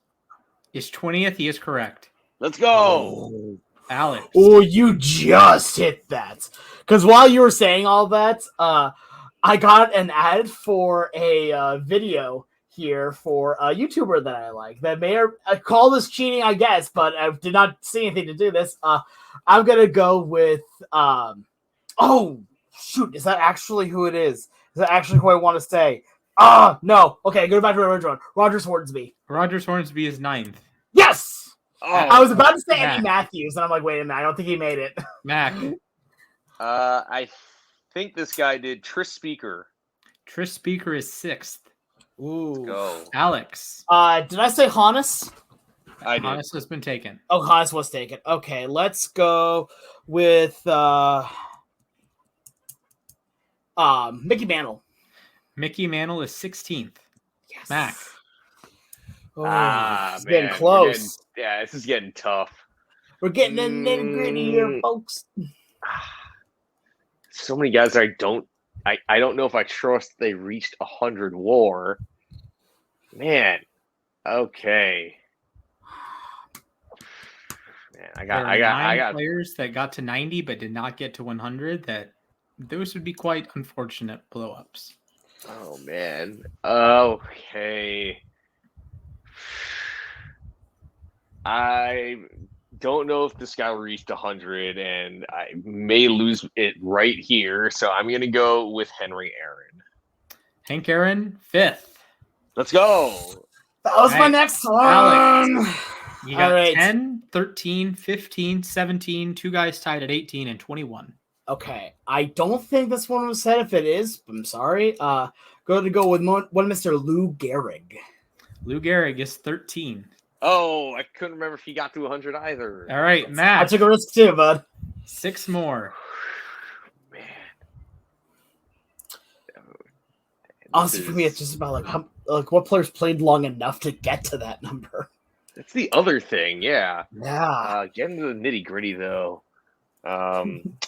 is 20th. He is correct. Let's go. Alex. Oh, you just hit that. Because while you were saying all that, I got an ad for a video here for a YouTuber that I like. That may call this cheating, I guess, but I did not see anything to do this. I'm going to go with... oh, shoot. Is that actually who it is? Is that actually who I want to say? No. Okay, go back to the original one. Roger Swordsby. Roger Hornsby is 9th. Yes! Oh, I was about to say Mac. Andy Matthews, and I'm like, wait a minute, I don't think he made it. Mac. I think this guy did. Tris Speaker. Tris Speaker is 6th. Ooh. Go. Alex. Did I say Hannes? I did. Hannes has been taken. Oh, Hannes was taken. Okay, let's go with Mickey Mantle. Mickey Mantle is 16th. Yes. Mac. Oh, it's Man, getting close. This is getting tough. We're getting the nitty gritty here, folks. So many guys I don't know if I trust they reached 100 WAR. Man, okay. Man, I got players that got to 90 but did not get to 100. Those would be quite unfortunate blow-ups. Oh man. Okay. I don't know if this guy reached 100, and I may lose it right here. So I'm gonna go with Henry Aaron. Hank Aaron, 5th. Let's go. That was my Right. next one. Alex. You got All right. 10, 13, 15, 17, 2 guys tied at 18 and 21. Okay, I don't think this one was said. If it is, I'm sorry. Going to go with one Mr. Lou Gehrig. Lou Gehrig is 13. Oh, I couldn't remember if he got to 100 either. All right, I Matt. took a risk too, bud. 6 more. Man. Honestly, for me, it's just about what players played long enough to get to that number. That's the other thing, yeah. Yeah. Get into the nitty gritty though. I'm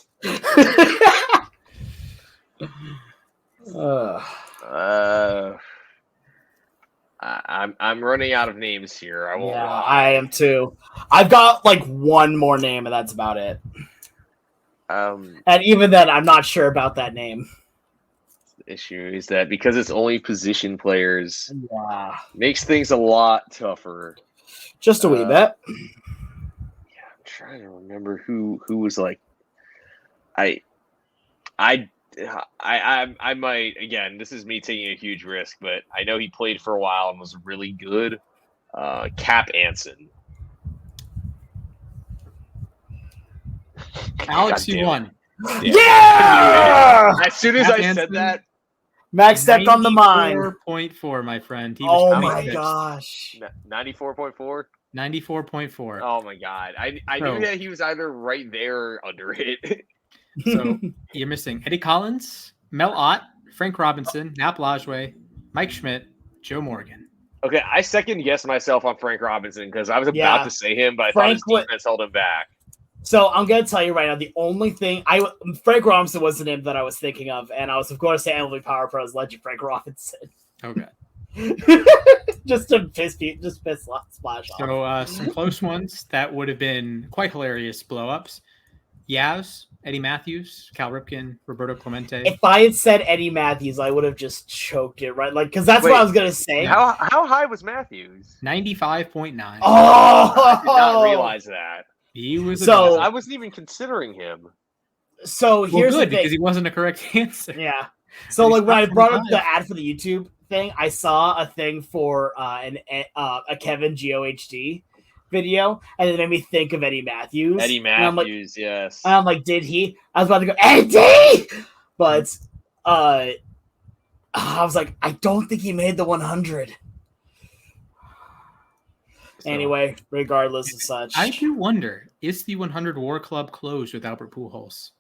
running out of names here. I won't lie. I am too. I've got like one more name, and that's about it. And even then, I'm not sure about that name. The issue is that because it's only position players, makes things a lot tougher. Just a wee bit. Yeah, I'm trying to remember who was like. I might, again, this is me taking a huge risk, but I know he played for a while and was really good. Cap Anson. Alex, you won. Yeah! As soon as Cap I Anson, said that, Max stepped on the mine. 94.4, my friend. He was Oh my 26. gosh. 94.4. 94.4. Oh my god! I knew that he was either right there or under it. So you're missing Eddie Collins, Mel Ott, Frank Robinson, Nap Lajwe, Mike Schmidt, Joe Morgan. Okay, I second guessed myself on Frank Robinson because I was about to say him, but I thought his defense held him back. So I'm gonna tell you right now, the only thing Frank Robinson was the name that I was thinking of, and I was going to say MLB Power Pros legend Frank Robinson. Okay. just piss splash off. So some close ones that would have been quite hilarious blow-ups. Yaz, Eddie Matthews, Cal Ripken, Roberto Clemente. If I had said Eddie Matthews, I would have just choked it, right? Like, because that's what I was gonna say. How high was Matthews? 95.9. Oh, I did not realize that. He was. I wasn't even considering him. So here's the thing, because he wasn't a correct answer. Yeah. So like when I brought up the ad for the YouTube thing, I saw a thing for a Kevin GOHD video, and it made me think of Eddie Matthews. Eddie Matthews, yes. And I'm like, did he? I was about to go Eddie, but I was like, I don't think he made the 100. Anyway, regardless of such, I do wonder: is the 100 War Club closed with Albert Pujols?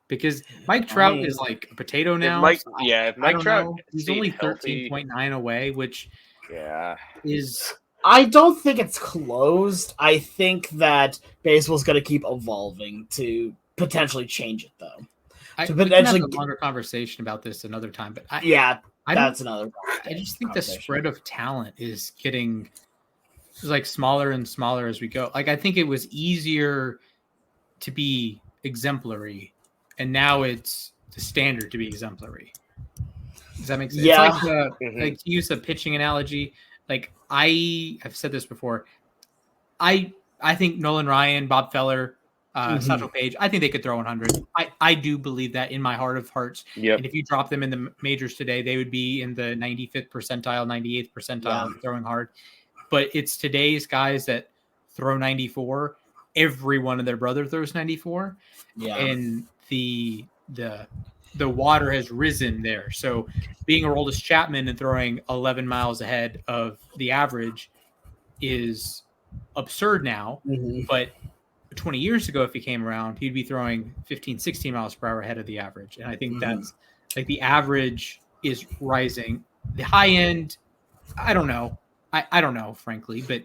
Because Mike Trout is like a potato now. Mike Trout, he's only 13.9 away, which is. I don't think it's closed. I think that baseball's going to keep evolving to potentially change it, though. We can have a longer conversation about this another time, but that's another. I just think the spread of talent is getting like smaller and smaller as we go. Like I think it was easier to be exemplary, and now it's the standard to be exemplary. Does that make sense? Yeah. It's like to use a pitching analogy. Like I've said this before. I think Nolan Ryan, Bob Feller, Satchel Paige, I think they could throw 100. I do believe that in my heart of hearts. Yep. And if you drop them in the majors today, they would be in the 95th percentile, 98th percentile of throwing hard. But it's today's guys that throw 94. Every one of their brother throws 94. Yeah. And the water has risen there. So being Aroldis Chapman and throwing 11 miles ahead of the average is absurd now. But 20 years ago, if he came around, he'd be throwing 15, 16 miles per hour ahead of the average. And I think that's like the average is rising. The high end, I don't know. I don't know, frankly, but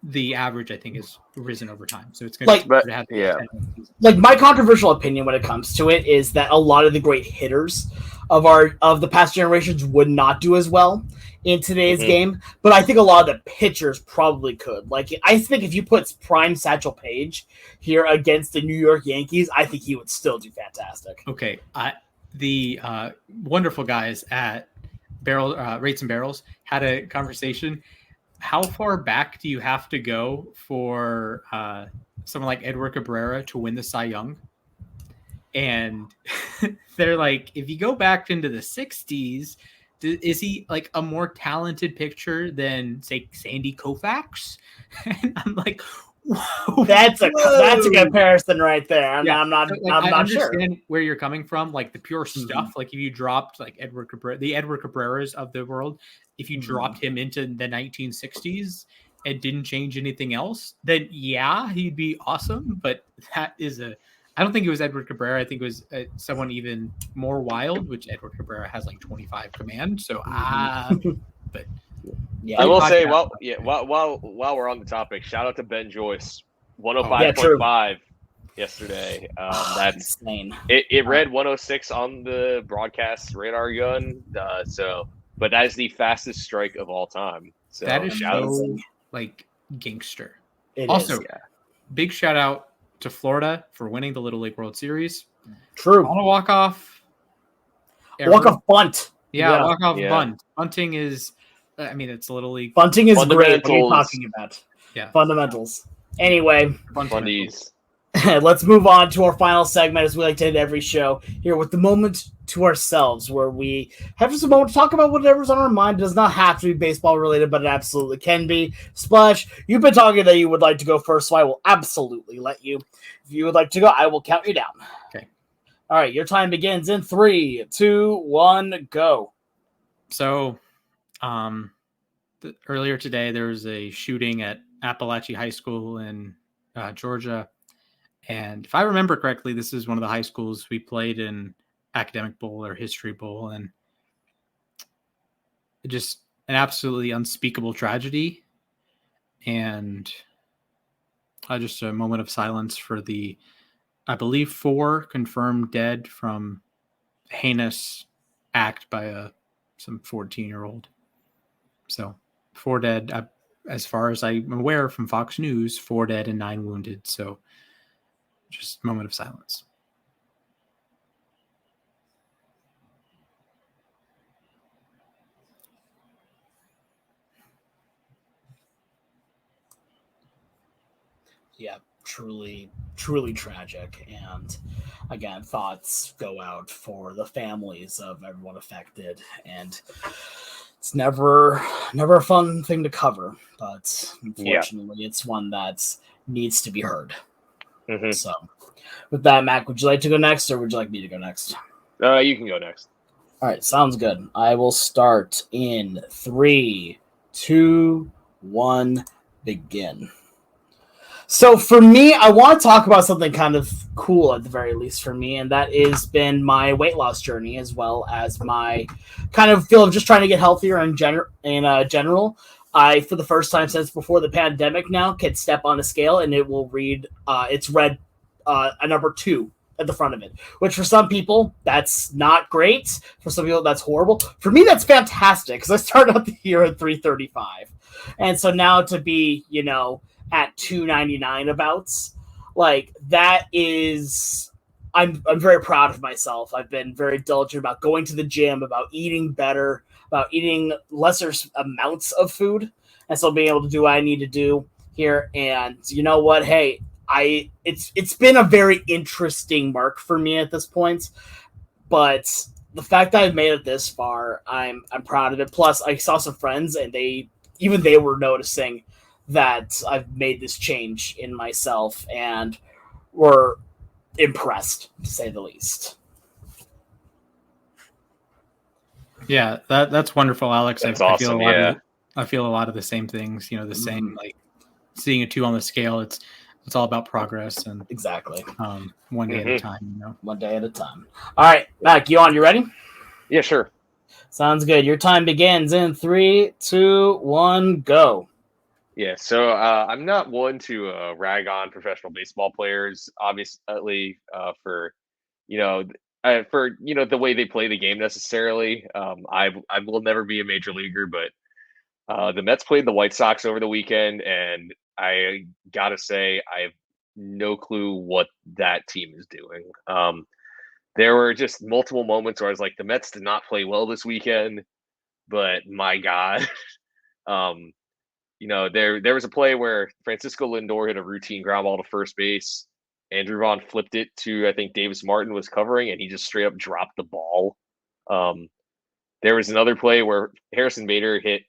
the average I think has risen over time. So it's going to have like my controversial opinion when it comes to it is that a lot of the great hitters of the past generations would not do as well in today's game, but I think a lot of the pitchers probably could. Like I think if you put prime Satchel Paige here against the New York Yankees, I think he would still do fantastic. Okay, the wonderful guys at Rates and Barrels had a conversation. How far back do you have to go for someone like Edward Cabrera to win the Cy Young? And they're like, if you go back into the 60s, is he like a more talented pitcher than, say, Sandy Koufax? And I'm like, That's a comparison right there. I'm not sure. Understand where you're coming from, like the pure stuff. Like if you dropped like the Edward Cabreras of the world, if you dropped him into the 1960s and didn't change anything else, then yeah, he'd be awesome. But I don't think it was Edward Cabrera. I think it was someone even more wild, which Edward Cabrera has like 25 command. So but. Yeah, I will say, while we're on the topic, shout out to Ben Joyce, 105.5 yesterday. That's insane. It read 106 on the broadcast radar gun. But that is the fastest strike of all time. So that is so like gangster. It also, is. Big shout out to Florida for winning the Little League World Series. True. On a walk-off. Walk-off bunt. Yeah, walk-off bunt. Bunting is, it's Little League. Bunting is great. What are you talking about? Yeah. Fundamentals. Anyway. Fundies. Let's move on to our final segment, as we like to end every show here with the moment to ourselves, where we have just a moment to talk about whatever's on our mind. It does not have to be baseball related, but it absolutely can be. Splash, you've been talking that you would like to go first, so I will absolutely let you. If you would like to go, I will count you down. Okay. All right, your time begins in 3, 2, 1, go. So, earlier today, there was a shooting at Appalachian High School in Georgia. And if I remember correctly, this is one of the high schools we played in Academic Bowl or History Bowl. And just an absolutely unspeakable tragedy. And just a moment of silence for the, I believe, 4 confirmed dead from heinous act by some 14-year-old. So 4 dead, as far as I'm aware from Fox News, 4 dead and 9 wounded. So just a moment of silence. Yeah, truly, truly tragic. And again, thoughts go out for the families of everyone affected. And it's never a fun thing to cover, but unfortunately, it's one that needs to be heard. Mm-hmm. So, with that, Mac, would you like to go next, or would you like me to go next? You can go next. All right, sounds good. I will start in 3, 2, 1, begin. So for me, I want to talk about something kind of cool, at the very least for me, and that has been my weight loss journey, as well as my kind of feel of just trying to get healthier in general. I, for the first time since before the pandemic now, can step on a scale and it will read, it's read a number 2 at the front of it, which for some people, that's not great. For some people, that's horrible. For me, that's fantastic, because I started out the year at 335. And so now to be, at 299 abouts, like, that is... I'm very proud of myself. I've been very diligent about going to the gym, about eating better, about eating lesser amounts of food, and so being able to do what I need to do here. And you know what? Hey, it's been a very interesting mark for me at this point, but the fact that I've made it this far, I'm proud of it. Plus, I saw some friends, and they were noticing that I've made this change in myself, and were impressed, to say the least. Yeah, that's wonderful, Alex. That's I awesome. I feel a lot of the same things. The same, like seeing a 2 on the scale. It's all about progress, and Exactly. one day at a time. One day at a time. All right, Mac, you ready? Yeah, sure. Sounds good. Your time begins in 3, 2, 1, go. Yeah, so I'm not one to rag on professional baseball players, obviously, for the way they play the game necessarily. I will never be a major leaguer, but the Mets played the White Sox over the weekend, and I gotta say I have no clue what that team is doing. There were just multiple moments where I was like, the Mets did not play well this weekend, but my God. There was a play where Francisco Lindor hit a routine ground ball to first base. Andrew Vaughn flipped it to, I think, Davis Martin was covering, and he just straight up dropped the ball. There was another play where Harrison Bader hit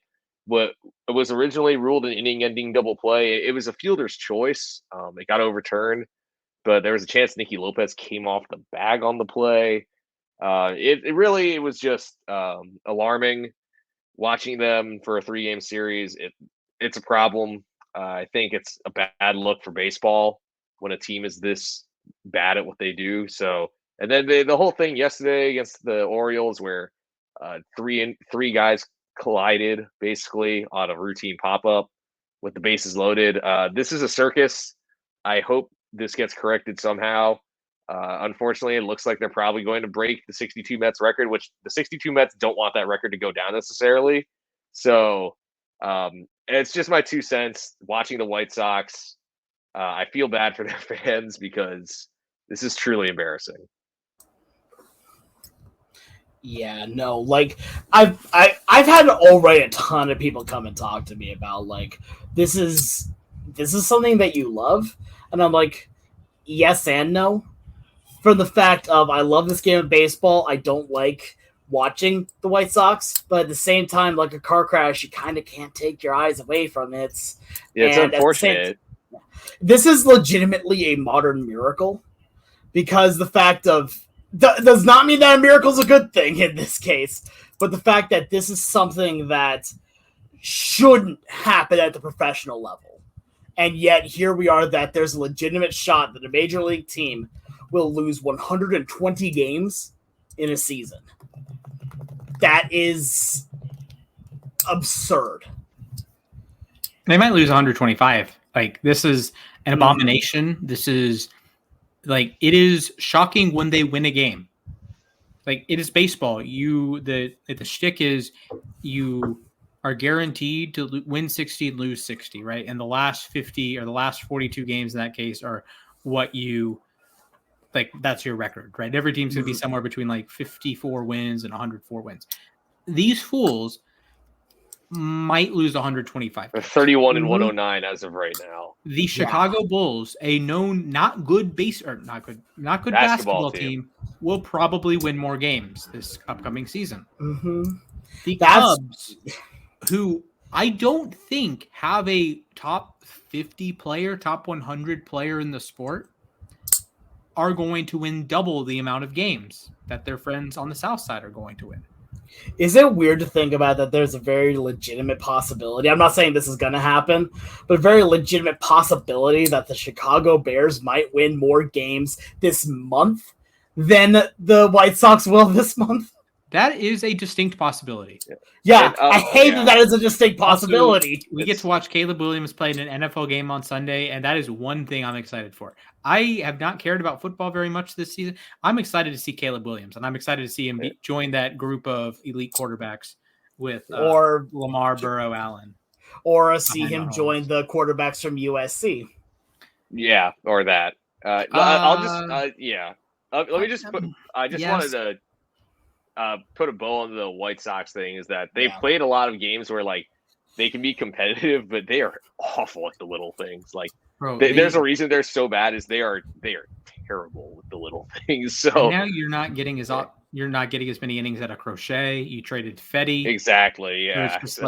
what was originally ruled an inning-ending double play. It was a fielder's choice. It got overturned, but there was a chance Nicky Lopez came off the bag on the play. It was just alarming watching them for a 3-game series. It's a problem. I think it's a bad look for baseball when a team is this bad at what they do. So, and then the whole thing yesterday against the Orioles, where three guys collided basically on a routine pop-up with the bases loaded. This is a circus. I hope this gets corrected somehow. Unfortunately, it looks like they're probably going to break the 62 Mets record, which the 62 Mets don't want that record to go down necessarily. So it's just my 2 cents. Watching the White Sox, I feel bad for their fans because this is truly embarrassing. Yeah, no, like I've had already a ton of people come and talk to me about like this is something that you love, and I'm like, yes and no. From the fact of I love this game of baseball, I don't like watching the White Sox, but at the same time, like a car crash, you kind of can't take your eyes away from it. It's unfortunate. This is legitimately a modern miracle because the fact of does not mean that a miracle is a good thing in this case, but the fact that this is something that shouldn't happen at the professional level. And yet here we are that there's a legitimate shot that a major league team will lose 120 games in a season. That is absurd. They might lose 125. Like, this is an abomination. This is like, it is shocking when they win a game. Like, it is baseball. The shtick is you are guaranteed to win 60 and lose 60, right? And the last 50 or the last 42 games in that case are what you like. That's your record, right? Every team's going to be somewhere between like 54 wins and 104 wins. These fools might lose 125. They're 31 and 109 as of right now. The Chicago Bulls, a known not good basketball team, will probably win more games this upcoming season. Mm-hmm. The Cubs, who I don't think have a top 50 player, top 100 player in the sport, are going to win double the amount of games that their friends on the South Side are going to win. Is it weird to think about that there's a very legitimate possibility? I'm not saying this is going to happen, but a very legitimate possibility that the Chicago Bears might win more games this month than the White Sox will this month? That is a distinct possibility. Yeah, I hate that is a distinct possibility. Also, we get to watch Caleb Williams play in an NFL game on Sunday, and that is one thing I'm excited for. I have not cared about football very much this season. I'm excited to see Caleb Williams, and I'm excited to see him join that group of elite quarterbacks with or Lamar, Burrow, Allen. Or see him join the quarterbacks from USC. Yeah, or that. Let me just put – I just wanted to put a bow on the White Sox thing is that they've played a lot of games where like they can be competitive, but they are awful at the little things. Like there's a reason they're so bad is they are terrible with the little things. So now you're not getting as many innings out of Crochet. You traded Fetty. Exactly. Yeah. It's just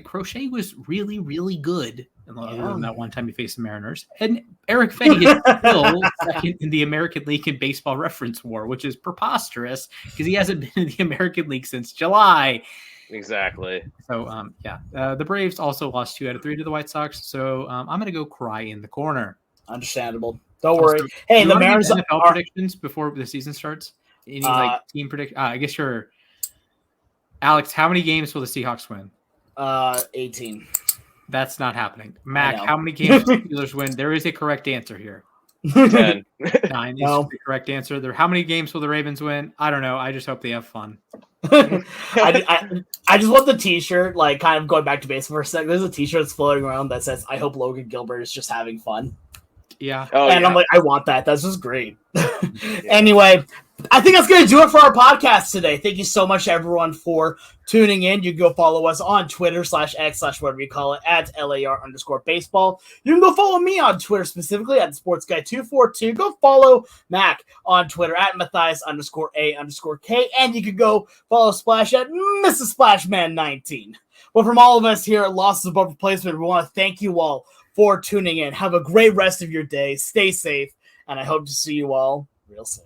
Crochet was really, really good. Other than that one time he faced the Mariners. And Eric Fetty is still second in the American League in Baseball Reference War, which is preposterous because he hasn't been in the American League since July. Exactly. So, the Braves also lost 2 out of 3 to the White Sox. So I'm going to go cry in the corner. Understandable. Don't worry. Hey, the Mariners NFL predictions before the season starts. Any team prediction? I guess you're Alex. How many games will the Seahawks win? 18. That's not happening. Mac, how many games will the Steelers win? There is a correct answer here. 10. 9 is the correct answer. How many games will the Ravens win? I don't know. I just hope they have fun. I just want the T-shirt, like kind of going back to baseball for a second. There's a T-shirt that's floating around that says, "I hope Logan Gilbert is just having fun." Yeah. I'm like, I want that. That's just great. Anyway, I think that's going to do it for our podcast today. Thank you so much, everyone, for tuning in. You can go follow us on Twitter /X/ whatever you call it at LAR_baseball. You can go follow me on Twitter specifically at SportsGuy242. Go follow Mac on Twitter at Mathias_A_K. And you can go follow Splash at Mrs. Splashman19. Well, from all of us here at Losses Above Replacement, we want to thank you all for tuning in. Have a great rest of your day. Stay safe. And I hope to see you all real soon.